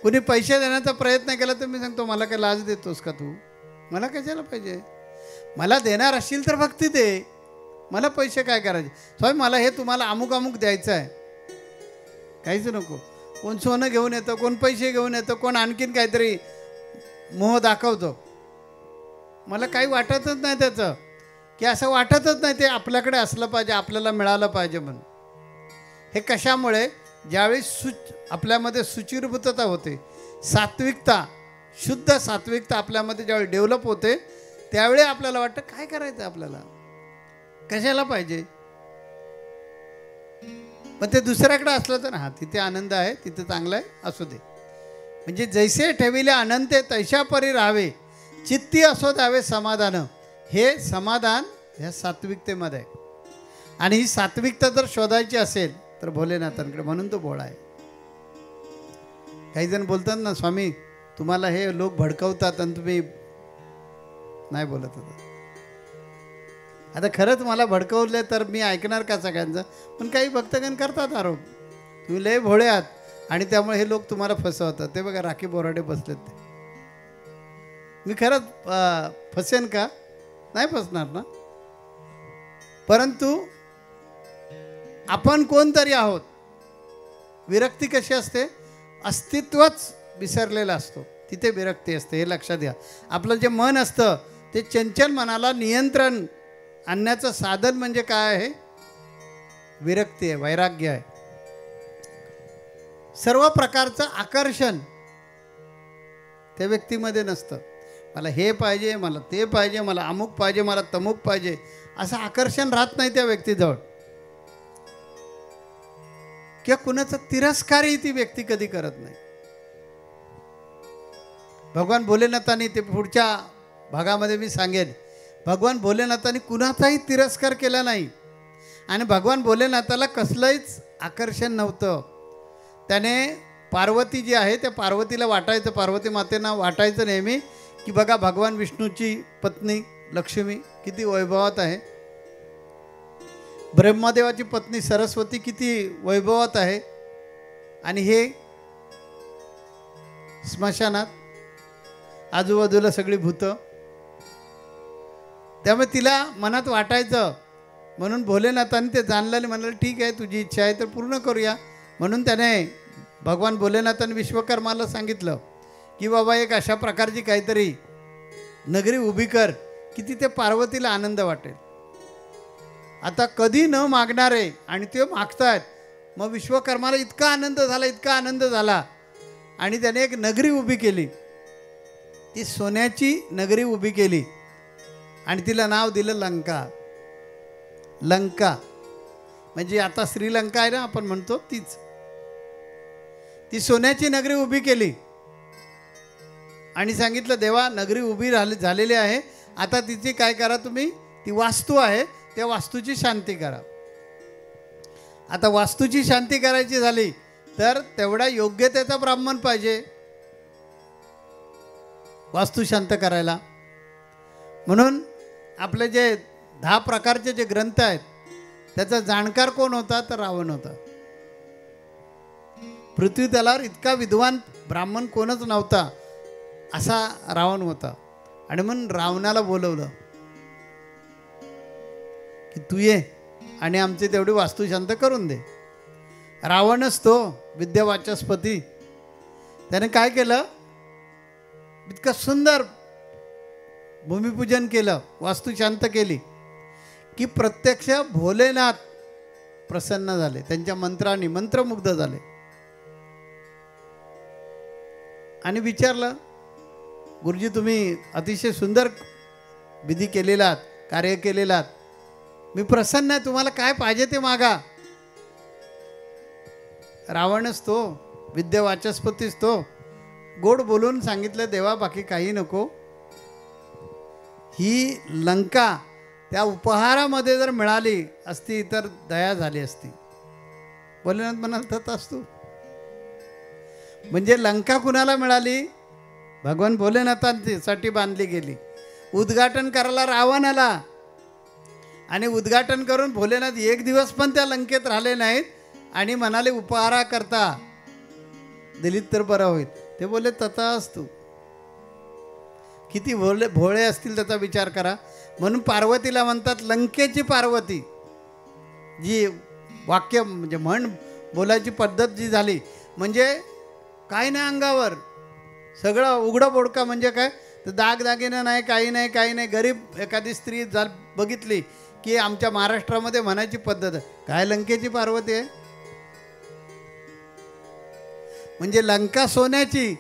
कुणी पैसे देण्याचा प्रयत्न केला तर मी सांगतो, मला काय लाज देतोस का तू? मला कशाला पाहिजे? मला देणार असशील तर भक्ती दे, मला पैसे काय करायचे? स्वामी मला हे तुम्हाला अमुक अमुक द्यायचं आहे, काहीच नको. कोण सोनं घेऊन येतं, कोण पैसे घेऊन येतं, कोण आणखीन काहीतरी मोह दाखवतो. मला काही वाटतच नाही त्याचं, की असं वाटतच नाही ते आपल्याकडे असलं पाहिजे, आपल्याला मिळालं पाहिजे म्हणून. हे कशामुळे? ज्यावेळी आपल्यामध्ये सुचिरभूतता होते, सात्विकता, शुद्ध सात्विकता आपल्यामध्ये ज्यावेळी डेव्हलप होते, त्यावेळी आपल्याला वाटतं काय करायचं आपल्याला, कशाला पाहिजे. पण ते दुसऱ्याकडे असलं तर हां तिथे आनंद आहे, तिथे चांगलं आहे, असू दे. म्हणजे जैसे ठेविले अनंते तैशा परी राहावे, चित्ती असो द्यावे समाधान. हे समाधान ह्या सात्विकतेमध्ये आहे. आणि ही सात्विकता जर शोधायची असेल तर भोलेनाथांकडे, म्हणून तो भोळा आहे. काही जण बोलतात ना, स्वामी तुम्हाला हे लोक भडकवतात आणि तुम्ही नाही बोलत होता. आता खरंच मला भडकवले तर मी ऐकणार का सगळ्यांचं? पण काही भक्तगण करतात आरोप, तुम्ही लय भोळे आहात आणि त्यामुळे हे लोक तुम्हाला फसवतात. ते बघा राखी बोराडे बसलेत ते. मी खरंच फसेन का? नाही फसणार ना. परंतु आपण कोणतरी आहोत. विरक्ती कशी असते? अस्तित्वच विसरलेला असतो, तिथे विरक्ती असते. हे लक्षात घ्या. आपलं जे मन असतं ते चंचल मनाला नियंत्रण आणण्याचं साधन म्हणजे काय आहे? विरक्ती आहे, वैराग्य आहे. सर्व प्रकारचं आकर्षण त्या व्यक्तीमध्ये नसतं. मला हे पाहिजे, मला ते पाहिजे, मला अमुक पाहिजे, मला तमुक पाहिजे, असं आकर्षण राहत नाही त्या व्यक्तीजवळ. किंवा कुणाचा तिरस्कारही ती व्यक्ती कधी करत नाही. भगवान भोलेनाथांनी, ते पुढच्या भागामध्ये मी सांगेन, भगवान भोलेनाथांनी कुणाचाही तिरस्कार केला नाही. आणि भगवान भोलेनाथाला कसलंच आकर्षण नव्हतं. त्याने पार्वती जी आहे त्या पार्वतीला वाटायचं, पार्वती मातेना वाटायचं नेहमी की बघा भगवान विष्णूची पत्नी लक्ष्मी किती वैभवात आहे, ब्रह्मदेवाची पत्नी सरस्वती किती वैभवात आहे, आणि हे स्मशानात आजूबाजूला सगळी भूतं. त्यामुळे तिला मनात वाटायचं. म्हणून भोलेनाथांनी ते जाणलेले म्हणाले, ठीक आहे तुझी इच्छा आहे तर पूर्ण करूया. म्हणून त्याने भगवान भोलेनाथांनी विश्वकर्माला सांगितलं की बाबा एक अशा प्रकारची काहीतरी नगरी उभी कर की तिथे पार्वतीला आनंद वाटेल. आता कधी न मागणारे आणि ते मागतायत. मग विश्वकर्माला इतका आनंद झाला, इतका आनंद झाला, आणि त्याने एक नगरी उभी केली. ती सोन्याची नगरी उभी केली आणि तिला नाव दिलं लंका. लंका म्हणजे आता श्रीलंका आहे ना आपण म्हणतो, तीच. ती सोन्याची नगरी उभी केली आणि सांगितलं देवा नगरी उभी झालेली आहे, आता तिची काय करा तुम्ही, ती वास्तू आहे त्या वास्तूची शांती करा. आता वास्तूची शांती करायची झाली तर तेवढा योग्यतेचा ब्राह्मण पाहिजे वास्तू शांत करायला. म्हणून आपले जे 10 प्रकारचे जे ग्रंथ आहेत त्याचा जाणकार कोण होता तर रावण होता. पृथ्वी तलावर इतका विद्वान ब्राह्मण कोणच नव्हता असा रावण होता. आणि म्हणून रावणाला बोलवलं की तू ये आणि आमची तेवढी वास्तू शांत करून दे. रावणच तो विद्यावाचस्पती. त्याने काय केलं, इतकं सुंदर भूमिपूजन केलं, वास्तू शांत केली की प्रत्यक्ष भोलेनाथ प्रसन्न झाले. त्यांच्या मंत्रांनी मंत्रमुग्ध झाले. आणि विचारलं, गुरुजी तुम्ही अतिशय सुंदर विधी केलेला, कार्य केलेला, मी प्रसन्न आहे, तुम्हाला काय पाहिजे ते मागा. रावणच तो विद्यावाचस्पतीच तो गोड बोलून सांगितलं, देवा बाकी काही नको, ही लंका त्या उपहारामध्ये जर मिळाली असती तर दया झाली असती. भोलेनाथ म्हणाल तर असतो. म्हणजे लंका कुणाला मिळाली? भगवान भोलेनाथांसाठी बांधली गेली. उद्घाटन करायला रावण आला आणि उद्घाटन करून भोलेनाथ एक दिवस पण त्या लंकेत राहिले नाहीत आणि म्हणाले उपहारा करता दिलीत तर बरं होईल. ते बोले तथास्तु. किती भोळे असतील त्याचा विचार करा. म्हणून पार्वतीला म्हणतात लंकेची पार्वती. जी वाक्य म्हणजे म्हण बोलायची पद्धत जी झाली, म्हणजे काय नाही अंगावर, सगळं उघडं बोडका. म्हणजे काय तर दागदागिनं नाही, काही नाही, काही नाही. गरीब एखादी स्त्री बघितली की आमच्या महाराष्ट्रामध्ये म्हणायची पद्धत आहे, काय लंकेची पार्वती आहे. म्हणजे लंका सोन्याची,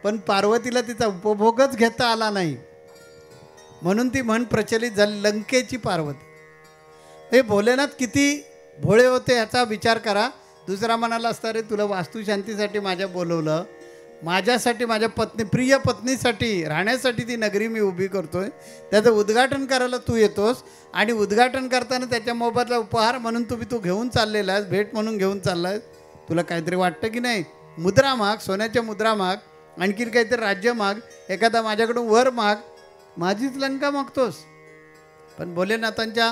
पण पार्वतीला तिचा उपभोगच घेता आला नाही, म्हणून ती म्हण प्रचलित झाली लंकेची पार्वती. हे भोलेनाथ किती भोळे होते ह्याचा विचार करा. दुसरा म्हणाला असता, रे तुला वास्तुशांतीसाठी माझ्या बोलवलं, माझ्यासाठी, माझ्या प्रिय पत्नीसाठी राहण्यासाठी ती नगरी मी उभी करतोय, त्याचं उद्घाटन करायला तू येतोस आणि उद्घाटन करताना त्याच्या मोबदला उपहार म्हणून तू घेऊन चाललेला आहेस, भेट म्हणून घेऊन चालला आहेस. तुला काहीतरी वाटतं की नाही? मुद्रा माग, सोन्याच्या मुद्रा माग, आणखीन काहीतरी राज्य माग, एखादा माझ्याकडून वर माग, माझीच लंका मागतोस. पण भोलेनाथांच्या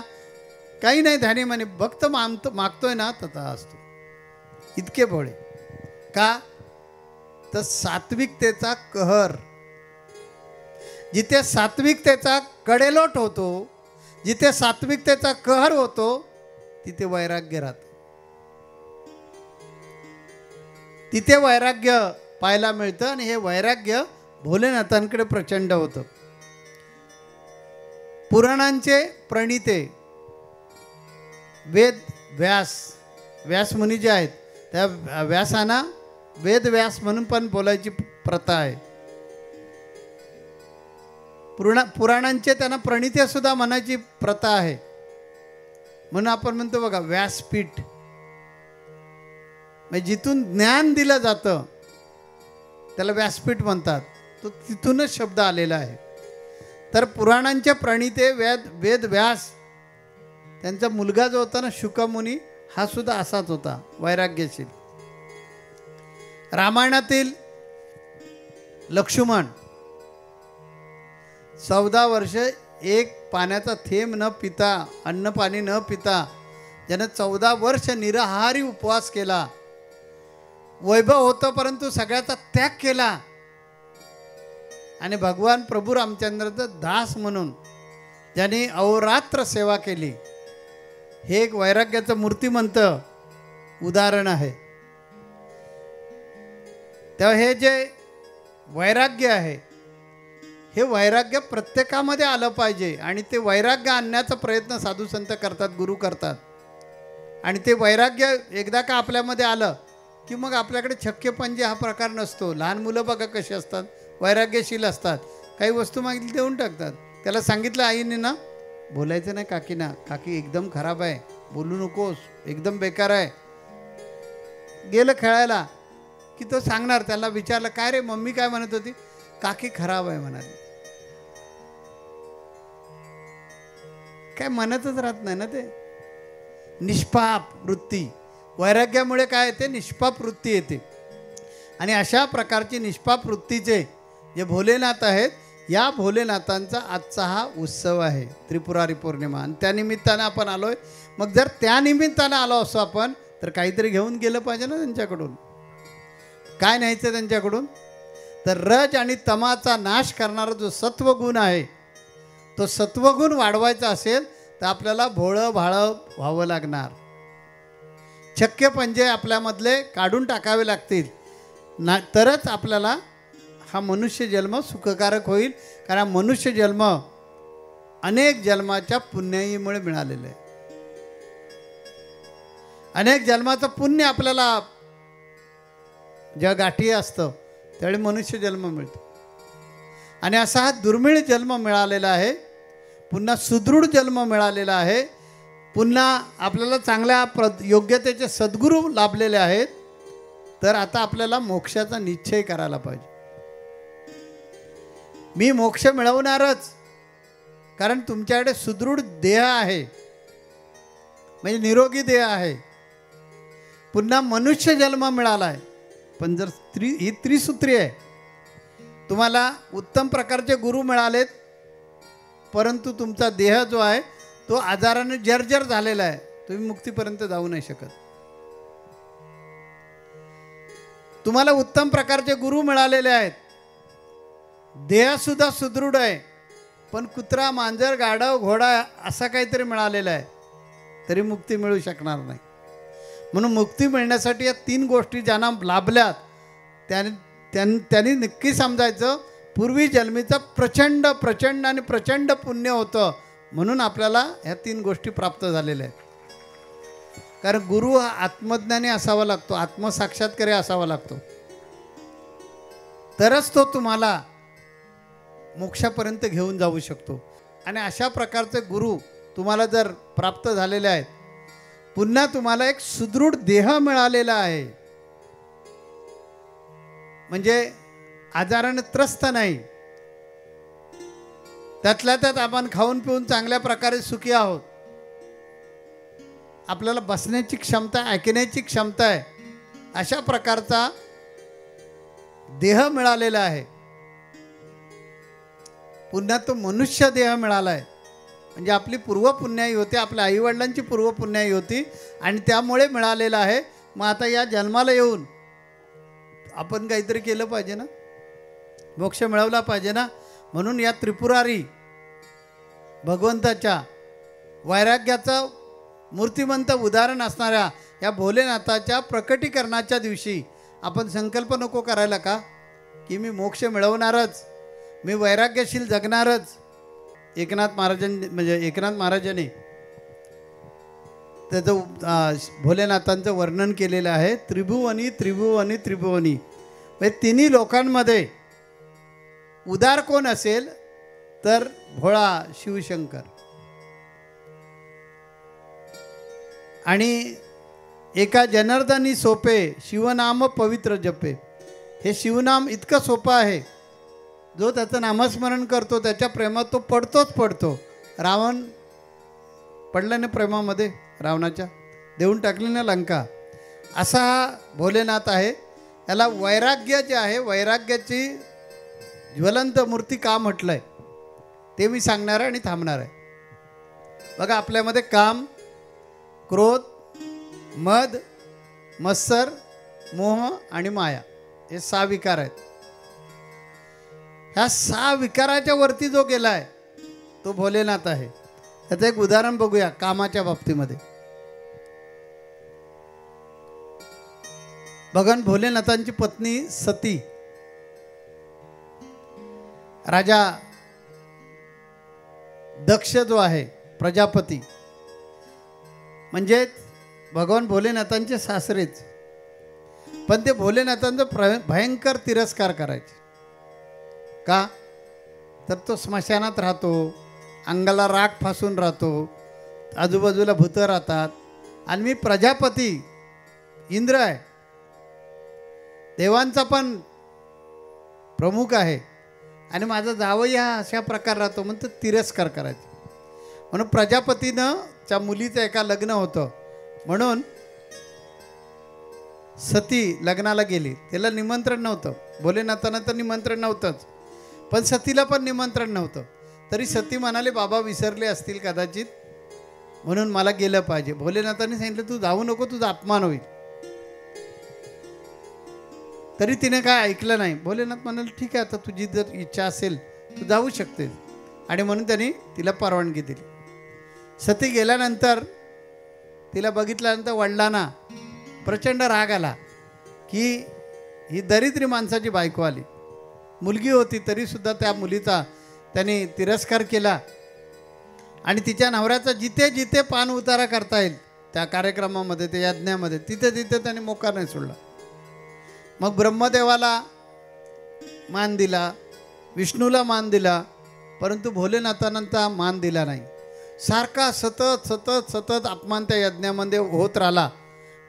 काही नाही ध्यानी म्हणे, भक्त मागतोय ना तथा असतो. इतके भोळे का? तर सात्विकतेचा कहर. जिथे सात्विकतेचा कडेलोट होतो, जिथे सात्विकतेचा कहर होतो, तिथे वैराग्य राहतं. तिथे वैराग्य पाहायला मिळतं आणि हे वैराग्य भोलेनाथांकडे प्रचंड होतं. पुराणांचे प्रणिते वेद व्यास मुनी जे आहेत, त्या व्यासांना वेद व्यास म्हणून पण बोलायची प्रथा आहे. पुराणांचे त्यांना प्रणिते सुद्धा म्हणायची प्रथा आहे. म्हणून आपण म्हणतो बघा व्यासपीठ, म्हणजे जिथून ज्ञान दिलं जातं त्याला व्यासपीठ म्हणतात. तो तिथूनच शब्द आलेला आहे. तर पुराणांचे प्रणिते वेद व्यास, त्यांचा मुलगा जो होता ना शुकमुनी, हा सुद्धा असाच होता, वैराग्यशील. रामायणातील लक्ष्मण 14 वर्ष एक पाण्याचा थेंब न पिता, अन्न पाणी न पिता, ज्यानं 14 वर्ष निराहारी उपवास केला. वैभव होतं परंतु सगळ्याचा त्याग केला. आणि भगवान प्रभू रामचंद्राचं दास म्हणून ज्यांनी अहोरात्र सेवा केली, हे एक वैराग्याचं मूर्तिमंत उदाहरण आहे. तेव्हा हे जे वैराग्य आहे, हे वैराग्य प्रत्येकामध्ये आलं पाहिजे. आणि ते वैराग्य आणण्याचा प्रयत्न साधू संत करतात, गुरु करतात. आणि ते वैराग्य एकदा का आपल्यामध्ये आलं की मग आपल्याकडे छक्के पंजे हा प्रकार नसतो. लहान मुलं बघा कशी असतात, वैराग्यशील असतात. काही वस्तू मागितली देऊन टाकतात. त्याला सांगितलं आईने ना, बोलायचं नाही काकीना, काकी एकदम खराब आहे, बोलू नकोस, एकदम बेकार आहे. गेलं खेळायला की तो सांगणार. त्याला विचारलं काय रे मम्मी काय म्हणत होती? काकी खराब आहे म्हणाली. काय म्हणतच राहत नाही ना ते. निष्पाप वृत्ती, वैराग्यामुळे काय येते? निष्पाप वृत्ती येते. आणि अशा प्रकारची निष्पाप वृत्तीचे जे भोलेनाथ आहेत, या भोलेनाथांचा आजचा हा उत्सव आहे, त्रिपुरारी पौर्णिमा. आणि त्या निमित्तानं आपण आलोय. मग जर त्या निमित्तानं आलो असो आपण, तर काहीतरी घेऊन गेलं पाहिजे ना त्यांच्याकडून. काय न्यायचं त्यांच्याकडून? तर रज आणि तमाचा नाश करणारा जो सत्वगुण आहे, तो सत्वगुण वाढवायचा असेल तर आपल्याला भोळं भाळं व्हावं लागणार. छक्के पंजे आपल्यामधले काढून टाकावे लागतील ना, तरच आपल्याला हा मनुष्य जन्म सुखकारक होईल. कारण मनुष्य जन्म अनेक जन्माच्या पुण्याईमुळे मिळालेलं आहे. अनेक जन्माचं पुण्य आपल्याला जेव्हा गाठी असतं त्यावेळी मनुष्य जन्म मिळतो. आणि असा हा दुर्मिळ जन्म मिळालेला आहे. पुन्हा सुदृढ जन्म मिळालेला आहे. पुन्हा आपल्याला चांगल्या योग्यतेचे सद्गुरू लाभलेले आहेत. तर आता आपल्याला मोक्षाचा निश्चय करायला पाहिजे. मी मोक्ष मिळवणारच, कारण तुमच्याकडे सुदृढ देह आहे, म्हणजे निरोगी देह आहे. पुन्हा मनुष्य जन्म मिळाला आहे. पण जर ही त्रिसूत्री आहे. तुम्हाला उत्तम प्रकारचे गुरु मिळालेत, परंतु तुमचा देह जो आहे तो आजाराने जर्जर झालेला आहे. तुम्ही मुक्तीपर्यंत जाऊ नाही शकत. तुम्हाला उत्तम प्रकारचे गुरु मिळालेले आहेत, देहसुद्धा सुदृढ आहे, पण कुत्रा, मांजर, गाढव, घोडा असा काहीतरी मिळालेला आहे, तरी मुक्ती मिळू शकणार नाही. म्हणून मुक्ती मिळण्यासाठी या 3 गोष्टी ज्यांना लाभल्यात त्यांनी नक्की समजायचं पूर्वी जन्मीचं प्रचंड प्रचंड आणि प्रचंड पुण्य होतं, म्हणून आपल्याला ह्या 3 गोष्टी प्राप्त झालेल्या आहेत. कारण गुरु हा आत्मज्ञानी असावा लागतो, आत्मसाक्षात्कारी असावा लागतो, तरच तो तुम्हाला मोक्षापर्यंत घेऊन जाऊ शकतो. आणि अशा प्रकारचे गुरु तुम्हाला जर प्राप्त झालेले आहेत, पुन्हा तुम्हाला एक सुदृढ देह मिळालेला आहे, म्हणजे आजाराने त्रस्त नाही. त्यातल्या त्यात आपण खाऊन पिऊन चांगल्या प्रकारे सुखी आहोत. आपल्याला बसण्याची क्षमता, ऐकण्याची क्षमता आहे, अशा प्रकारचा देह मिळालेला आहे. पुन्हा तो मनुष्य देह मिळाला आहे, म्हणजे आपली पूर्वपुण्याई होती, आपल्या आईवडिलांची पूर्वपुण्याई होती आणि त्यामुळे मिळालेला आहे. मग आता या जन्माला येऊन आपण काहीतरी केलं पाहिजे ना, मोक्ष मिळवला पाहिजे ना. म्हणून या त्रिपुरारी भगवंताच्या वैराग्याचं मूर्तिमंत उदाहरण असणाऱ्या या भोलेनाथाच्या प्रकटीकरणाच्या दिवशी आपण संकल्प नको करायला का, की मी मोक्ष मिळवणारच, मी वैराग्यशील जगणारच. एकनाथ महाराजांनी त्याचं भोलेनाथांचं वर्णन केलेलं आहे. त्रिभुवनी त्रिभुवनी त्रिभुवनी, म्हणजे 3 लोकांमध्ये उदार कोण असेल तर भोळा शिवशंकर. आणि एका जनार्दनी सोपे शिवनाम पवित्र जपे. हे शिवनाम इतकं सोपं आहे, जो त्याचं नामस्मरण करतो त्याच्या प्रेमात तो पडतो. रावण पडला ना प्रेमामध्ये, रावणाच्या देऊन टाकली ना लंका. असा हा भोलेनाथ आहे. याला वैराग्य जे आहे, वैराग्याची ज्वलंत मूर्ती का म्हटलं आहे ते मी सांगणार आहे आणि थांबणार आहे. बघा, आपल्यामध्ये काम, क्रोध, मद, मत्सर, मोह आणि माया हे 6 विकार आहेत. ह्या 6 विकाराच्या वरती जो गेला आहे तो भोलेनाथ आहे. त्याचं एक उदाहरण बघूया कामाच्या बाबतीमध्ये. भगवान भोलेनाथांची पत्नी सती, राजा दक्ष जो आहे प्रजापती, म्हणजे भगवान भोलेनाथांचे सासरेच, पण ते भोलेनाथांचा भयंकर तिरस्कार करायचे. का तर तो स्मशानात राहतो, अंगाला राख फासून राहतो, आजूबाजूला भूतं राहतात, आणि मी प्रजापती इंद्र आहे, देवांचा पण प्रमुख आहे, आणि माझा जावई हा अशा प्रकार राहतो, म्हणून तो तिरस्कार करायचा. म्हणून प्रजापतीनं त्या मुलीचं एका लग्न होतं, म्हणून सती लग्नाला गेली. त्याला निमंत्रण नव्हतं, भोलेनाथांना तर निमंत्रण नव्हतंच, पण सतीला पण निमंत्रण नव्हतं. तरी सती म्हणाले, बाबा विसरले असतील कदाचित, म्हणून मला गेलं पाहिजे. भोलेनाथांनी सांगितलं, तू जाऊ नको, तुझा अपमान होईल. तरी तिने काय ऐकलं नाही. भोलेनाथ म्हणाले, ठीक आहे, आता तुझी जर इच्छा असेल तू जाऊ शकते, आणि म्हणून त्यांनी तिला परवानगी दिली. सती गेल्यानंतर तिला बघितल्यानंतर वडिलांना प्रचंड राग आला, की ही दरिद्री माणसाची बायको आली. मुलगी होती तरीसुद्धा त्या मुलीचा त्यांनी तिरस्कार केला, आणि तिच्या नवऱ्याचा जिथे जिथे पान उतारा करता येईल त्या कार्यक्रमामध्ये, त्या यज्ञामध्ये, तिथे तिथे त्यांनी मोकार नाही सोडला. मग ब्रह्मदेवाला मान दिला, विष्णूला मान दिला, परंतु भोलेनाथांना मान दिला नाही. सारखा सतत सतत सतत अपमान त्या यज्ञामध्ये होत राहिला.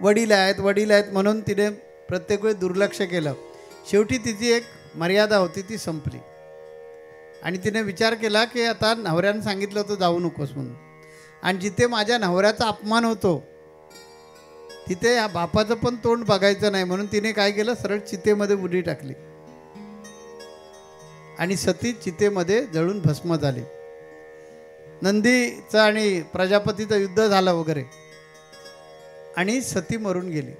वडील आहेत म्हणून तिने प्रत्येक वेळी दुर्लक्ष केलं. शेवटी तिची एक मर्यादा होती, ती संपली, आणि तिने विचार केला की आता नवऱ्यानं सांगितलं होतं जाऊ नकोस म्हणून, आणि जिथे माझ्या नवऱ्याचा अपमान होतो तिथे या बापाचं पण तोंड बघायचं नाही, म्हणून तिने काय केलं, सरळ चितेमध्ये उडी टाकली, आणि सती चितेमध्ये जळून भस्म झाली. नंदीचं आणि प्रजापतीचं युद्ध झालं वगैरे, आणि सती मरून गेली.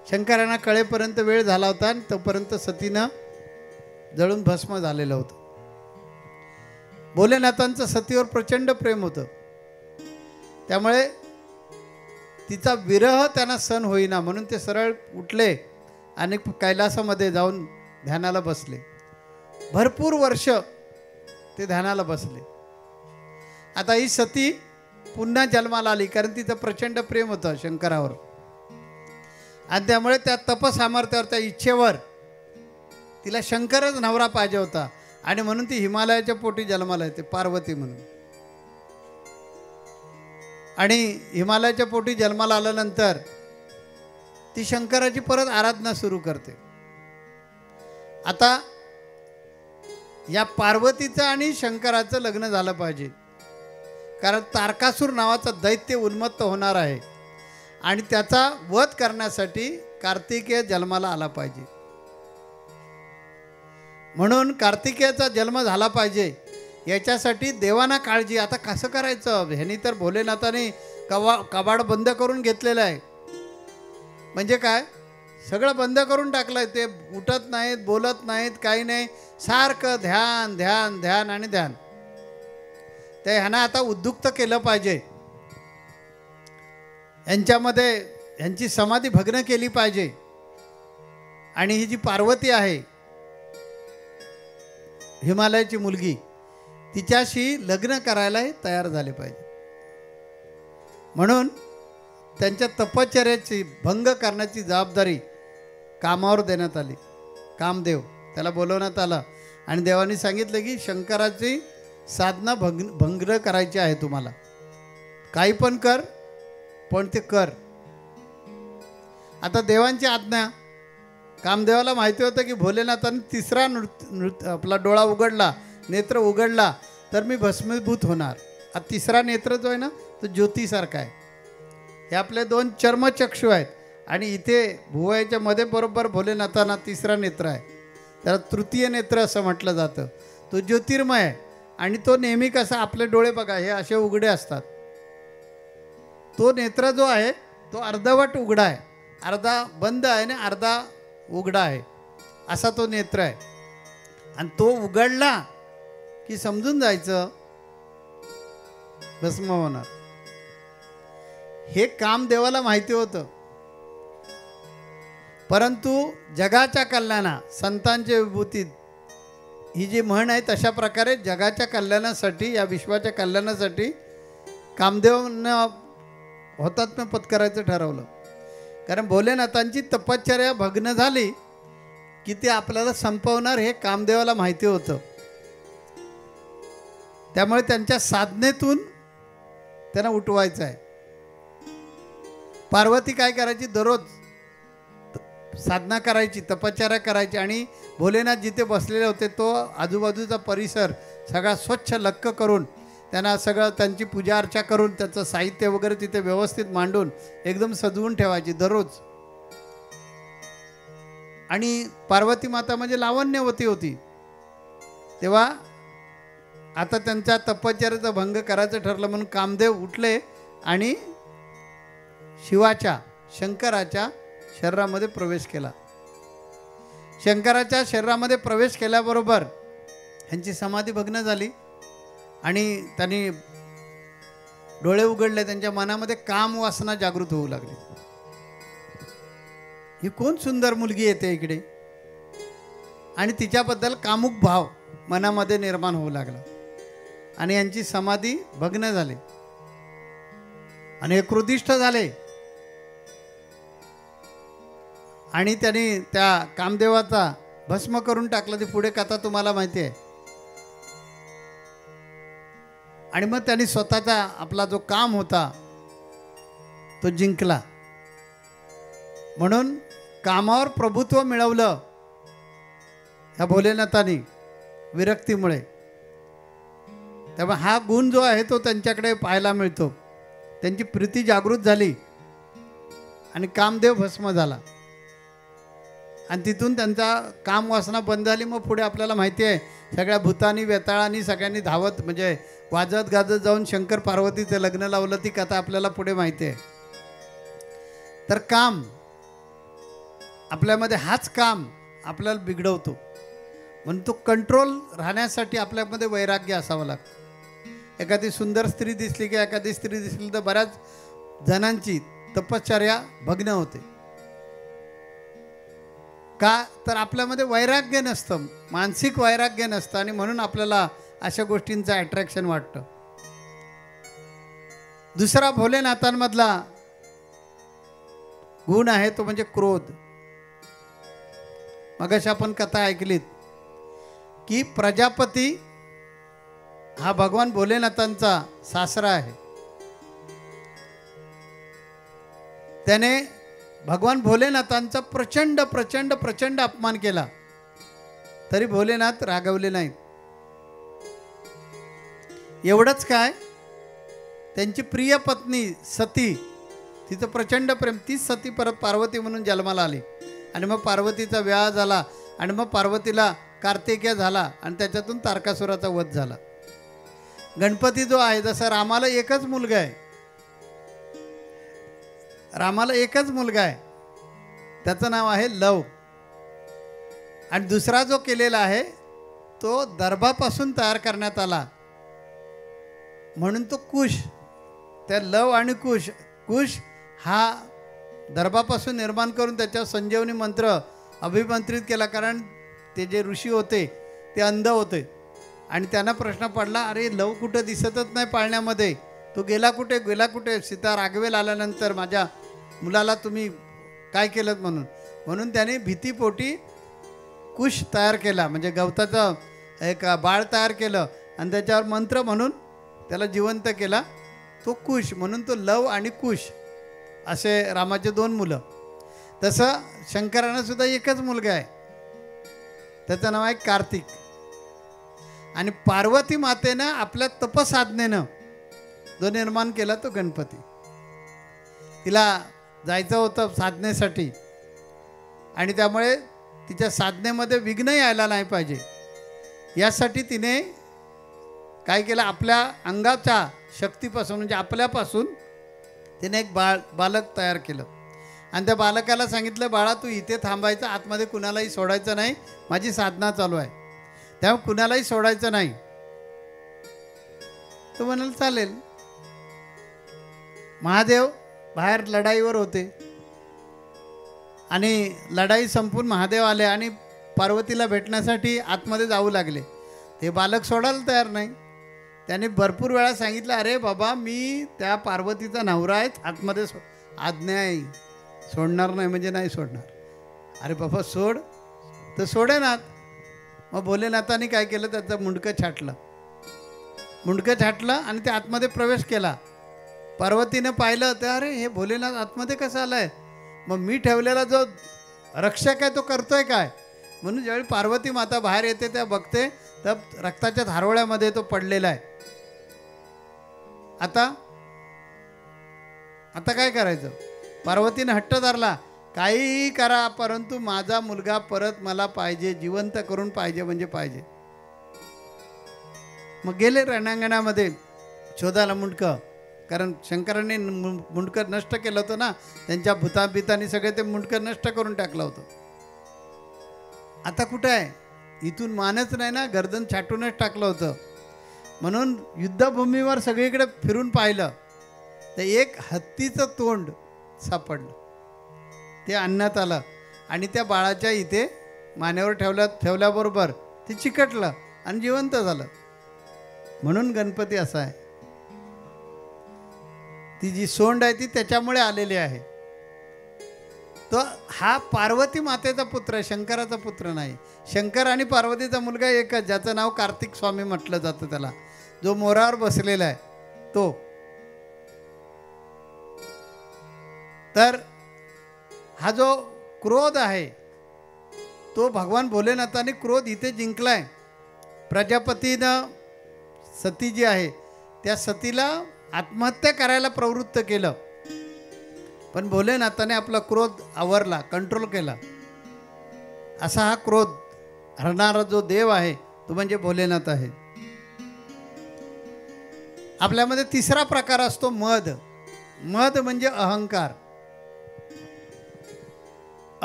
शंकरांना कळेपर्यंत वेळ झाला होता आणि तोपर्यंत सतीनं जळून भस्म झालेलं होतं. भोलेनाथांचं सतीवर प्रचंड प्रेम होतं, त्यामुळे तिचा विरह त्यांना सहन होईना म्हणून ते सरळ उठले आणि कैलासामध्ये जाऊन ध्यानाला बसले. भरपूर वर्ष ते ध्यानाला बसले. आता ही सती पुन्हा जन्माला आली, कारण तिचं प्रचंड प्रेम होतं शंकरावर आणि त्यामुळे त्या तपसामर्थ्यावर, त्या इच्छेवर तिला शंकरच नवरा पाहिजे होता आणि म्हणून ती हिमालयाच्या पोटी जन्माला येते पार्वती म्हणून. आणि हिमालयाच्या पोटी जन्माला आल्यानंतर ती शंकराची परत आराधना सुरू करते. आता या पार्वतीचं आणि शंकराचं लग्न झालं पाहिजे, कारण तारकासूर नावाचा दैत्य उन्मत्त होणार आहे आणि त्याचा वध करण्यासाठी कार्तिकेय जन्माला आला पाहिजे. म्हणून कार्तिकेयाचा जन्म झाला पाहिजे याच्यासाठी देवांना काळजी. आता कसं करायचं, ह्यांनी तर भोलेनाथाने कबाड बंद करून घेतलेलं आहे. म्हणजे काय, सगळं बंद करून टाकलं आहे. ते उठत नाहीत, बोलत नाहीत, काही नाही, सारखं ध्यान ध्यान ध्यान आणि ध्यान. ते ह्यांना आता उद्युक्त केलं पाहिजे, यांच्यामध्ये ह्यांची समाधी भग्न केली पाहिजे आणि ही जी पार्वती आहे हिमालयाची मुलगी, तिच्याशी लग्न करायला तयार झाले पाहिजे. म्हणून त्यांच्या तपश्चर्याची भंग करण्याची जबाबदारी कामावर देण्यात आली. कामदेव त्याला बोलवण्यात आला आणि देवानी सांगितलं की शंकराची साधना भंग करायची आहे, तुम्हाला काही पण कर, पण ते कर. आता देवांची आज्ञा. कामदेवाला माहिती होतं की भोलेनाथाने तिसरा आपला डोळा उघडला, नेत्र उघडला तर मी भस्मीभूत होणार. हा तिसरा नेत्र जो आहे ना तो ज्योतीसारखा आहे. हे आपले दोन चर्मचक्षु आहेत आणि इथे भुवयाच्या मध्ये बरोबर भोलेनाथांना तिसरा नेत्र आहे, त्याला तृतीय नेत्र असं म्हटलं जातं. तो ज्योतिर्मय आहे आणि तो नेहमी कसा, आपले डोळे बघा हे असे उघडे असतात, तो नेत्र जो आहे तो अर्धवट उघडा आहे, अर्धा बंद आहे ना अर्धा उघडा आहे, असा तो नेत्र आहे. आणि तो उघडला की समजून जायचं भस्म होणार. हे कामदेवाला माहिती होतं, परंतु जगाच्या कल्याणा संतांच्या विभूतीत ही जी म्हण आहे तशा प्रकारे जगाच्या कल्याणासाठी, या विश्वाच्या कल्याणासाठी कामदेवानं हुतात्म्य पत्करायचं ठरवलं. कारण भोलेनाथांची तपश्चर्या भग्न झाली की ते आपल्याला संपवणार हे कामदेवाला माहिती होतं. त्यामुळे त्यांच्या साधनेतून त्यांना उठवायचं आहे. पार्वती काय करायची, दररोज साधना करायची, तपश्चर्या करायची आणि भोलेनाथ जिथे बसलेले होते तो आजूबाजूचा परिसर सगळा स्वच्छ लक्क करून, त्यांना सगळं त्यांची पूजा अर्चा करून, त्याचं साहित्य वगैरे तिथे व्यवस्थित मांडून एकदम सजवून ठेवायची दररोज. आणि पार्वती माता म्हणजे लावण्यवती होती. तेव्हा आता त्यांच्या तपश्चर्याचा भंग करायचं ठरलं म्हणून कामदेव उठले आणि शिवाच्या, शंकराच्या शरीरामध्ये प्रवेश केला. शंकराच्या शरीरामध्ये प्रवेश केल्याबरोबर ह्यांची समाधी भग्न झाली आणि त्यांनी डोळे उघडले. त्यांच्या मनामध्ये काम वासना जागृत होऊ लागली. ही कोण सुंदर मुलगी येते इकडे, आणि तिच्याबद्दल कामुक भाव मनामध्ये निर्माण होऊ लागला आणि यांची समाधी भग्न झाली आणि हे क्रोधिष्ठ झाले. आणि त्यांनी त्या कामदेवाचा भस्म करून टाकलं. ती पुढे कथा तुम्हाला माहिती आहे. आणि मग त्यांनी स्वतःचा आपला जो काम होता तो जिंकला. म्हणून कामावर प्रभुत्व मिळवलं ह्या भोलेनाथांनी विरक्तीमुळे. त्यामुळे हा गुण जो आहे तो त्यांच्याकडे पाहायला मिळतो. त्यांची प्रीती जागृत झाली आणि कामदेव भस्म झाला आणि तिथून त्यांचा काम वासना बंद झाली. मग पुढे आपल्याला माहिती आहे सगळ्या भूतानी वेताळांनी सगळ्यांनी धावत म्हणजे वाजत गाजत जाऊन शंकर पार्वतीचं लग्न लावलं. ती कथा आपल्याला पुढे माहिती आहे. तर काम आपल्यामध्ये हाच काम आपल्याला बिघडवतो. म्हणून तो कंट्रोल राहण्यासाठी आपल्यामध्ये वैराग्य असावं लागतं. एखादी सुंदर स्त्री दिसली की एखादी स्त्री दिसली तर बऱ्याच जणांची तपश्चर्या भग्न होते. का तर आपल्यामध्ये वैराग्य नसतं, मानसिक वैराग्य नसतं आणि म्हणून आपल्याला अशा गोष्टींचं अट्रॅक्शन वाटतं. दुसरा भोलेनाथांमधला गुण आहे तो म्हणजे क्रोध. मगाशी आपण कथा ऐकलीत की प्रजापती हा भगवान भोलेनाथांचा सासरा आहे. त्याने भगवान भोलेनाथांचा प्रचंड प्रचंड प्रचंड अपमान केला तरी भोलेनाथ रागवले नाहीत. एवढंच काय, त्यांची प्रिय पत्नी सती, तिचं प्रचंड प्रेम, तीच सती परत पार्वती म्हणून जन्माला आली आणि मग पार्वतीचा विवाह झाला आणि मग पार्वतीला कार्तिकेय झाला आणि त्याच्यातून तारकासुराचा वध झाला. गणपती जो आहे, जसं रामाला एकच मुलगा आहे, रामाला एकच मुलगा आहे, त्याचं नाव आहे लव. आणि दुसरा जो केलेला आहे तो दर्भापासून तयार करण्यात आला म्हणून तो कुश. त्या लव आणि कुश, कुश हा दर्भापासून निर्माण करून त्याच्यावर संजीवनी मंत्र अभिमंत्रित केला. कारण ते जे ऋषी होते ते अंध होते आणि त्यांना प्रश्न पडला, अरे लव कुठं दिसतच नाही पाळण्यामध्ये, तो गेला कुठे गेला कुठे, सीता राघवेल आल्यानंतर माझ्या मुलाला तुम्ही काय केलं म्हणून त्याने भीतीपोटी कुश तयार केला, म्हणजे गवताचं एक बाळ तयार केलं आणि त्याच्यावर मंत्र म्हणून त्याला जिवंत केला, तो कुश. म्हणून तो लव आणि कुश असे रामाचे दोन मुलं. तसं शंकरांना सुद्धा एकच मुलगा आहे, त्याचं नाव आहे कार्तिक. आणि पार्वती मातेनं आपल्या तपसाधनेनं जो निर्माण केला तो गणपती. तिला जायचं होतं साधनेसाठी आणि त्यामुळे तिच्या साधनेमध्ये विघ्न यायला नाही पाहिजे यासाठी तिने काय केलं, आपल्या अंगाच्या शक्तीपासून म्हणजे आपल्यापासून तिने एक बालक तयार केलं आणि त्या बालकाला सांगितलं, बाळा तू इथे थांबायचं, आतमध्ये कुणालाही सोडायचं नाही, माझी साधना चालू आहे, त्यामुळे कुणालाही सोडायचं नाही. तो म्हणाल चालेल. महादेव बाहेर लढाईवर होते आणि लढाई संपून महादेव आले आणि पार्वतीला भेटण्यासाठी आतमध्ये जाऊ लागले. ते बालक सोडायला तयार नाही. त्याने भरपूर वेळा सांगितलं, अरे बाबा मी त्या पार्वतीचा नवरा आहे, आतमध्ये आज्ञा आहे, सोडणार नाही म्हणजे नाही सोडणार. अरे बाबा सोड, तर सोडेनाथ. मग भोलेनाथाने काय केलं, त्याचं मुंडकं छाटलं आणि ते आतमध्ये प्रवेश केला. पार्वतीनं पाहिलं तर अरे हे भोलेनाथ आतमध्ये कसं आलं आहे, मग मी ठेवलेला जो रक्षक आहे तो करतोय काय. म्हणून ज्यावेळी पार्वती माता बाहेर येते त्या बघते तर रक्ताच्या धारोळ्यामध्ये तो पडलेला आहे. आता काय करायचं. पार्वतीने हट्ट धरला, काहीही करा परंतु माझा मुलगा परत मला पाहिजे, जिवंत करून पाहिजे म्हणजे पाहिजे. मग गेले रणांगणामध्ये शोधायला मुंडकं, कारण शंकरांनी मुंडकं नष्ट केलं होतं ना, त्यांच्या भूताबितांनी सगळे ते मुंडकं नष्ट करून टाकलं होतं. आता कुठं आहे, इथून मानच नाही ना, गर्दन छाटूनच टाकलं होतं. म्हणून युद्धभूमीवर सगळीकडे फिरून पाहिलं तर एक हत्तीचं तोंड सापडलं, ते आणण्यात आलं आणि त्या बाळाच्या इथे मानेवर ठेवल्याबरोबर ते चिकटलं आणि जिवंत झालं. म्हणून गणपती असा आहे, ती जी सोंड आहे ती त्याच्यामुळे आलेली आहे. तो हा पार्वती मातेचा पुत्र आहे, शंकराचा पुत्र नाही. शंकर आणि पार्वतीचा मुलगा एकच, ज्याचं नाव कार्तिक स्वामी म्हटलं जातं त्याला, जो मोरावर बसलेला आहे तो. तर हा जो क्रोध आहे तो भगवान भोलेनाथाने क्रोध इथे जिंकलाय. प्रजापतीनं सती जी आहे त्या सतीला आत्महत्या करायला प्रवृत्त केलं, पण भोलेनाथाने आपला क्रोध आवरला, कंट्रोल केला. असा हा क्रोध हरणारा जो देव आहे तो म्हणजे भोलेनाथ आहे. आपल्यामध्ये तिसरा प्रकार असतो मद. मद म्हणजे अहंकार.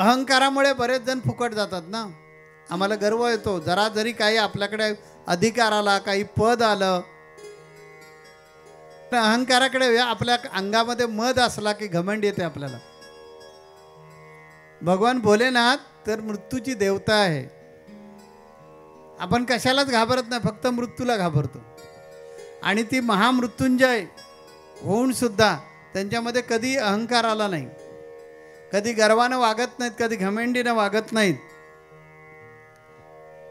अहंकारामुळे बरेच जण फुकट जातात ना. आम्हाला गर्व येतो, जरा जरी काही आपल्याकडे अधिकार आला, काही पद आलं, तर अहंकाराकडे आपल्या अंगामध्ये मद असला की घमंड येते आपल्याला. भगवान भोलेनाथ तर मृत्यूची देवता आहे. आपण कशालाच घाबरत नाही, फक्त मृत्यूला घाबरतो. आणि ती महामृत्युंजय होऊन सुद्धा त्यांच्यामध्ये कधी अहंकार आला नाही, कधी गर्वानं वागत नाहीत, कधी घमेंडीनं वागत नाहीत.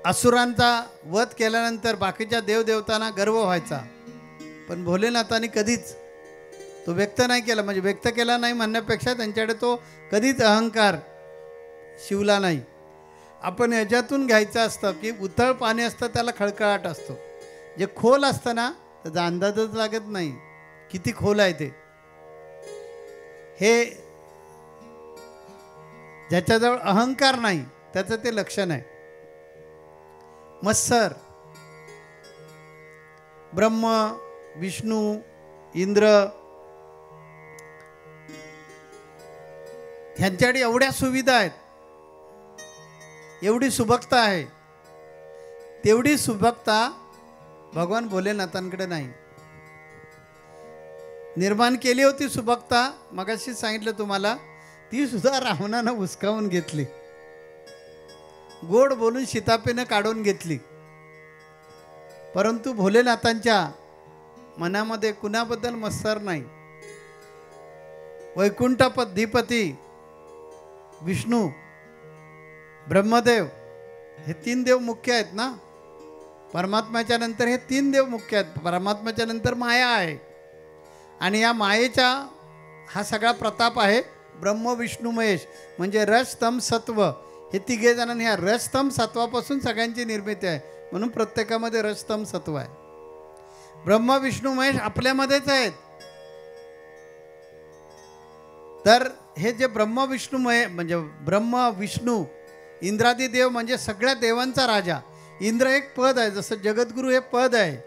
असुरांचा वध केल्यानंतर बाकीच्या देवदेवतांना गर्व व्हायचा, पण भोलेनाथांनी कधीच तो व्यक्त नाही केला. म्हणजे व्यक्त केला नाही म्हणण्यापेक्षा त्यांच्याकडे तो कधीच अहंकार शिवला नाही. आपण याच्यातून घ्यायचं असतं की उथळ पाणी असतं त्याला खळखळाट असतो, जे खोल असतं ना त्याचा अंदाजच लागत नाही किती खोल आहे ते. हे ज्याच्याजवळ अहंकार नाही त्याचं ते लक्षण आहे. मत्सर, ब्रह्म, विष्णू, इंद्र ह्यांच्याकडे एवढ्या सुविधा आहेत, एवढी सुबकता आहे, तेवढी सुबकता भगवान भोलेनाथांकडे नाही. निर्माण केली होती सुबकता, मगाशी सांगितलं तुम्हाला, ती सुद्धा रावणानं हुसकावून घेतली, गोड बोलून शितापेनं काढून घेतली. परंतु भोलेनाथांच्या मनामध्ये कुणाबद्दल मत्सर नाही. वैकुंठपतीपती विष्णू, ब्रह्मदेव हे 3 देव मुख्य आहेत ना. परमात्म्याच्या नंतर हे 3 देव मुख्य आहेत. परमात्म्याच्या नंतर माया आहे, आणि या मायेचा हा सगळा प्रताप आहे. ब्रह्म, विष्णू, महेश म्हणजे रज, तम, सत्व हे 3 जणांनी, ह्या रज, तम, सत्वापासून सगळ्यांची निर्मिती आहे. म्हणून प्रत्येकामध्ये रज, तम, सत्व आहे. ब्रह्म, विष्णू, महेश आपल्यामध्येच आहेत. तर हे जे ब्रह्म, विष्णू, महेश म्हणजे ब्रह्म, विष्णू, इंद्रादी देव म्हणजे सगळ्या देवांचा राजा. इंद्र एक पद आहे, जसं जगद्गुरू हे पद आहे,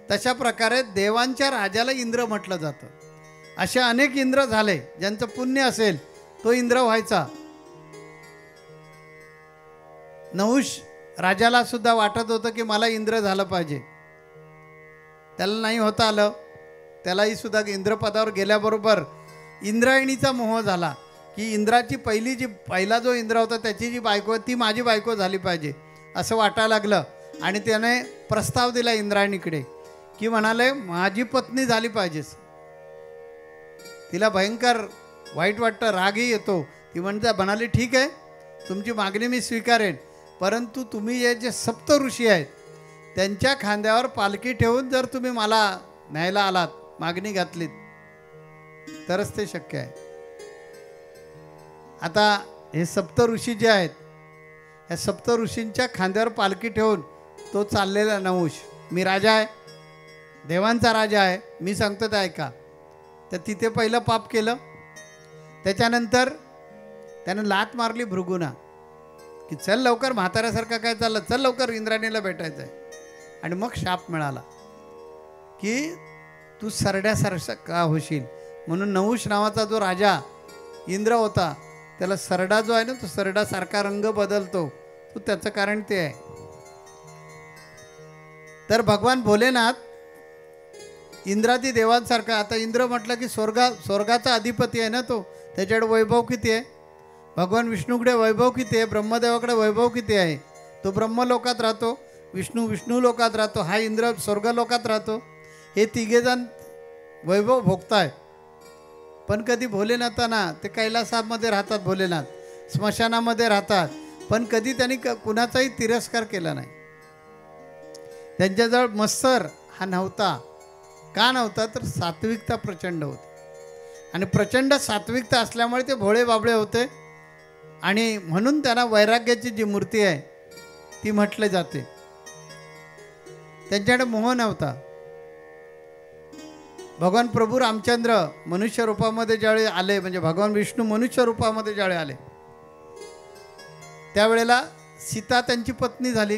तशा प्रकारे देवांच्या राजाला इंद्र म्हटलं जातं. असे अनेक इंद्र झाले, ज्यांचं पुण्य असेल तो इंद्र व्हायचा. नहुष राजाला सुद्धा वाटत होतं की मला इंद्र झालं पाहिजे, त्याला नाही होता आलं. त्यालाही सुद्धा इंद्रपदावर गेल्याबरोबर इंद्रायणीचा मोह झाला की इंद्राची पहिला जो इंद्र होता त्याची जी बायको ती माझी बायको झाली पाहिजे असं वाटायला लागलं. आणि त्याने प्रस्ताव दिला इंद्रायणीकडे की म्हणाले माझी पत्नी झाली पाहिजेस. तिला भयंकर वाईट वाटतं, रागही येतो. ती म्हणाली ठीक आहे, तुमची मागणी मी स्वीकारेन, परंतु तुम्ही जे 7 ऋषी आहेत त्यांच्या खांद्यावर पालखी ठेवून जर तुम्ही मला न्यायला आलात, मागणी घातलीत, तरच ते शक्य आहे. आता हे 7 ऋषी जे आहेत, ह्या 7 ऋषींच्या खांद्यावर पालखी ठेवून तो चाललेला नहुष, मी राजा आहे, देवांचा राजा आहे, मी सांगतो ते ऐका. तर तिथे पहिलं पाप केलं. त्याच्यानंतर त्यानं लात मारली भृगूना की चल लवकर, म्हाताऱ्यासारखा काय चाललं, चल लवकर इंद्राणीला भेटायचं आहे. आणि मग शाप मिळाला की तू सरड्यासारखा का होशील. म्हणून नहुष नावाचा जो राजा इंद्र होता त्याला सरडा जो आहे ना, तो सरडासारखा रंग बदलतो, तो त्याचं कारण ते आहे. तर भगवान भोलेनाथ इंद्रादी देवांसारखा, आता इंद्र म्हटलं की स्वर्गाचा अधिपती आहे ना तो, त्याच्याकडे वैभव किती आहे. भगवान विष्णूकडे वैभव किती आहे, ब्रह्मदेवाकडे वैभव किती आहे. तो ब्रह्मलोकात राहतो, विष्णू लोकात राहतो, हा इंद्र स्वर्गलोकात राहतो. हे 3 जण वैभव भोगतायत. पण कधी भोलेनाथांना, ते कैलासामध्ये राहतात, भोलेनाथ स्मशानामध्ये राहतात, पण कधी त्यांनी कुणाचाही तिरस्कार केला नाही. त्यांच्याजवळ मत्सर हा नव्हता. का नव्हता, तर सात्विकता प्रचंड होती. आणि प्रचंड सात्विकता असल्यामुळे ते भोळे बाबळे होते. आणि म्हणून त्यांना वैराग्याची जी मूर्ती आहे ती म्हटले जाते. त्यांच्याकडे मोह नव्हता. भगवान प्रभू रामचंद्र मनुष्य रूपामध्ये ज्यावेळी आले, म्हणजे भगवान विष्णू मनुष्य रूपामध्ये ज्यावेळी आले, त्यावेळेला सीता त्यांची पत्नी झाली,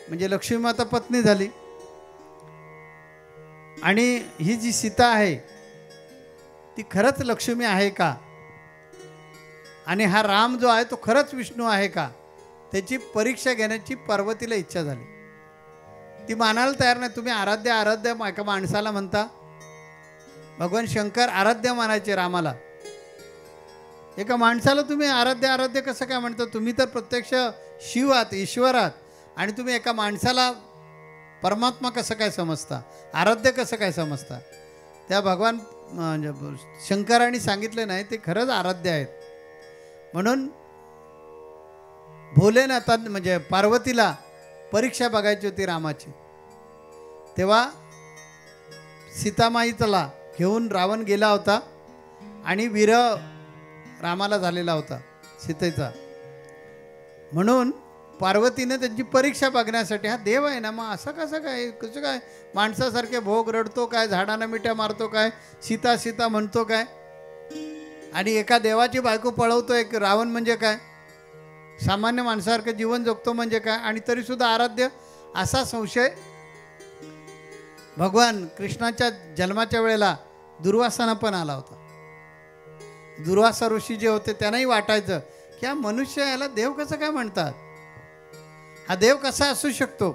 म्हणजे लक्ष्मी माता पत्नी झाली. आणि ही जी सीता आहे ती खरंच लक्ष्मी आहे का, आणि हा राम जो आहे तो खरंच विष्णू आहे का, त्याची परीक्षा घेण्याची पार्वतीला इच्छा झाली. ती मानायला तयार नाही. तुम्ही आराध्य आराध्य एका माणसाला म्हणता. भगवान शंकर आराध्य मानायचे रामाला. एका माणसाला तुम्ही आराध्य आराध्य कसं काय म्हणता? तुम्ही तर प्रत्यक्ष शिव आहात, ईश्वर आहात, आणि तुम्ही एका माणसाला परमात्मा कसं काय समजता, आराध्य कसं काय समजता? त्या भगवान शंकरांनी सांगितले नाही, ते खरंच आराध्य आहेत. म्हणून भोलेनाथांनी म्हणजे पार्वतीला परीक्षा बघायची होती रामाची. तेव्हा सीतामाईला घेऊन रावण गेला होता आणि विरह रामाला झालेला होता सीतेचा. म्हणून पार्वतीने त्यांची परीक्षा बघण्यासाठी, हा देव आहे ना, मग असं कसं काय माणसासारखे भोग रडतो काय, झाडांना मिठ्या मारतो काय, सीता सीता म्हणतो काय, आणि एका देवाची बायको पळवतो एक रावण म्हणजे काय, सामान्य माणसासारखं जीवन जगतो म्हणजे काय, आणि तरीसुद्धा आराध्य, असा संशय भगवान कृष्णाच्या जन्माच्या वेळेला दुर्वासांना पण आला होता. दुर्वासा ऋषी जे होते त्यांनाही वाटायचं की हा मनुष्य, याला देव कसं काय म्हणतात, हा देव कसा असू शकतो,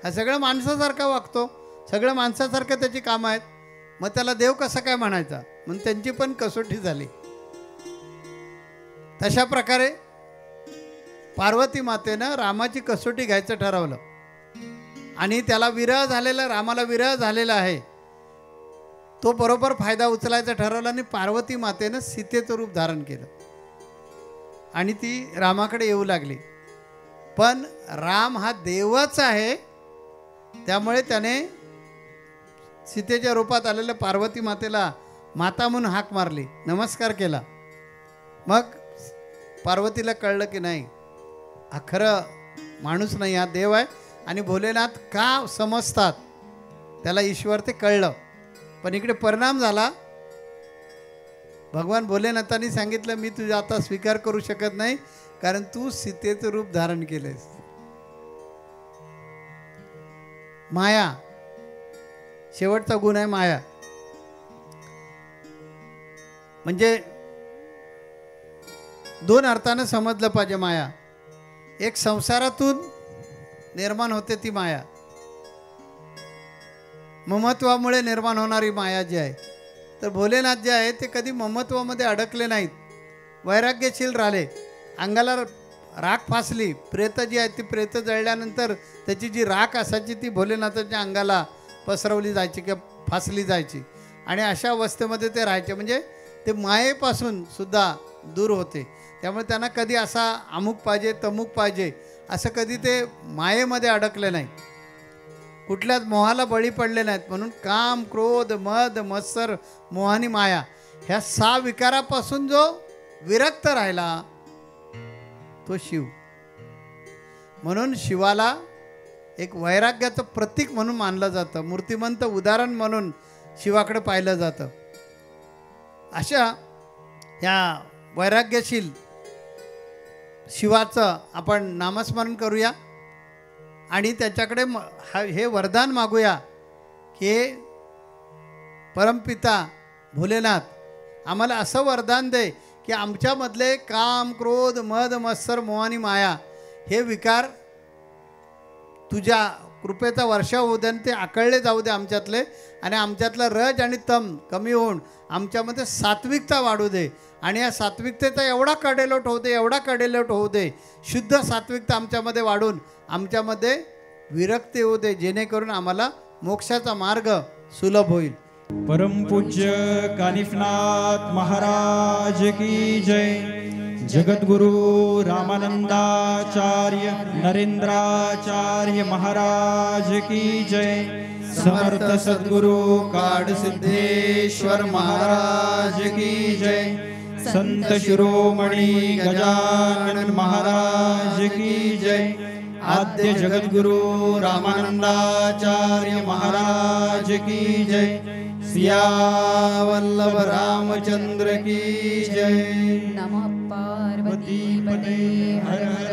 हा सगळं माणसासारखा वागतो, सगळं माणसासारखं त्याची कामं आहेत, मग त्याला देव कसा काय म्हणायचा. म्हणून त्यांची पण कसोटी झाली. तशा प्रकारे पार्वती मातेनं रामाची कसोटी घ्यायचं ठरवलं, आणि त्याला विरह झालेला, रामाला विरह झालेला आहे, तो बरोबर फायदा उचलायचा ठरवला, आणि पार्वती मातेनं सीतेचं रूप धारण केलं आणि ती रामाकडे येऊ लागली. पण राम हा देवच आहे, त्यामुळे त्याने सीतेच्या रूपात आलेल्या पार्वती मातेला माता म्हणून हाक मारली, नमस्कार केला. मग पार्वतीला कळलं की नाही, हा खरं माणूस नाही, हा देव आहे. आणि भोलेनाथ का समजतात त्याला ईश्वर, ते कळलं. पण इकडे परिणाम झाला. भगवान भोलेनाथांनी सांगितलं, मी तुझा आता स्वीकार करू शकत नाही, कारण तू सीतेचं रूप धारण केलंयस. माया, शेवटचा गुण आहे माया. म्हणजे दोन अर्थानं समजलं पाहिजे माया. एक संसारातून निर्माण होते ती माया, ममत्वामुळे निर्माण होणारी माया जी आहे. तर भोलेनाथ जे आहे ते कधी ममत्वामध्ये अडकले नाहीत, वैराग्यशील राहिले. अंगाला राख फासली, प्रेत जी आहे ती प्रेत जळल्यानंतर त्याची जी राख असायची ती भोलेनाथाच्या अंगाला पसरवली जायची किंवा फासली जायची, आणि अशा अवस्थेमध्ये ते राहायचे. म्हणजे ते मायेपासून सुद्धा दूर होते. त्यामुळे त्यांना कधी असा अमुक पाहिजे तमुक पाहिजे असं कधी ते मायेमध्ये अडकले नाही, कुठल्याच मोहाला बळी पडले नाहीत. म्हणून काम, क्रोध, मद, मत्सर, मोह आणि माया ह्या 6 विकारापासून जो विरक्त राहिला तो शिव. म्हणून शिवाला एक वैराग्याचं प्रतीक म्हणून मानलं जातं, मूर्तिमंत उदाहरण म्हणून शिवाकडे पाहिलं जातं. अशा ह्या वैराग्यशील शिवाचं आपण नामस्मरण करूया आणि त्याच्याकडे हे वरदान मागूया की परमपिता भोलेनाथ आम्हाला असं वरदान दे की आमच्यामधले काम, क्रोध, मद, मत्सर, मोह आणि माया हे विकार तुझ्या कृपेचा वर्षाव होऊ दे आणि ते आकळले जाऊ दे आमच्यातले, आणि आमच्यातलं रज आणि तम कमी होऊन आमच्यामध्ये सात्विकता वाढू दे, आणि या सात्विकतेचा एवढा कडेलोट होऊ दे, एवढा कडेलोट होऊ दे, शुद्ध सात्विकता आमच्यामध्ये वाढून आमच्यामध्ये विरक्ती होऊ दे, जेणेकरून आम्हाला मोक्षाचा मार्ग सुलभ होईल. परमपूज्य कानिफनाथ महाराज की जय. जगद्गुरु रामानंदाचार्य नरेंद्राचार्य महाराज की जय. समर्थ सद्गुरु काडसिद्धेश्वर महाराज की जय. संत शिरोमणी गजानन महाराज की जय. आद्य जगद्गुरु रामानंदाचार्य महाराज की जय. सियावल्लभ रामचंद्र की जय. नमः पार्वती पते हर हर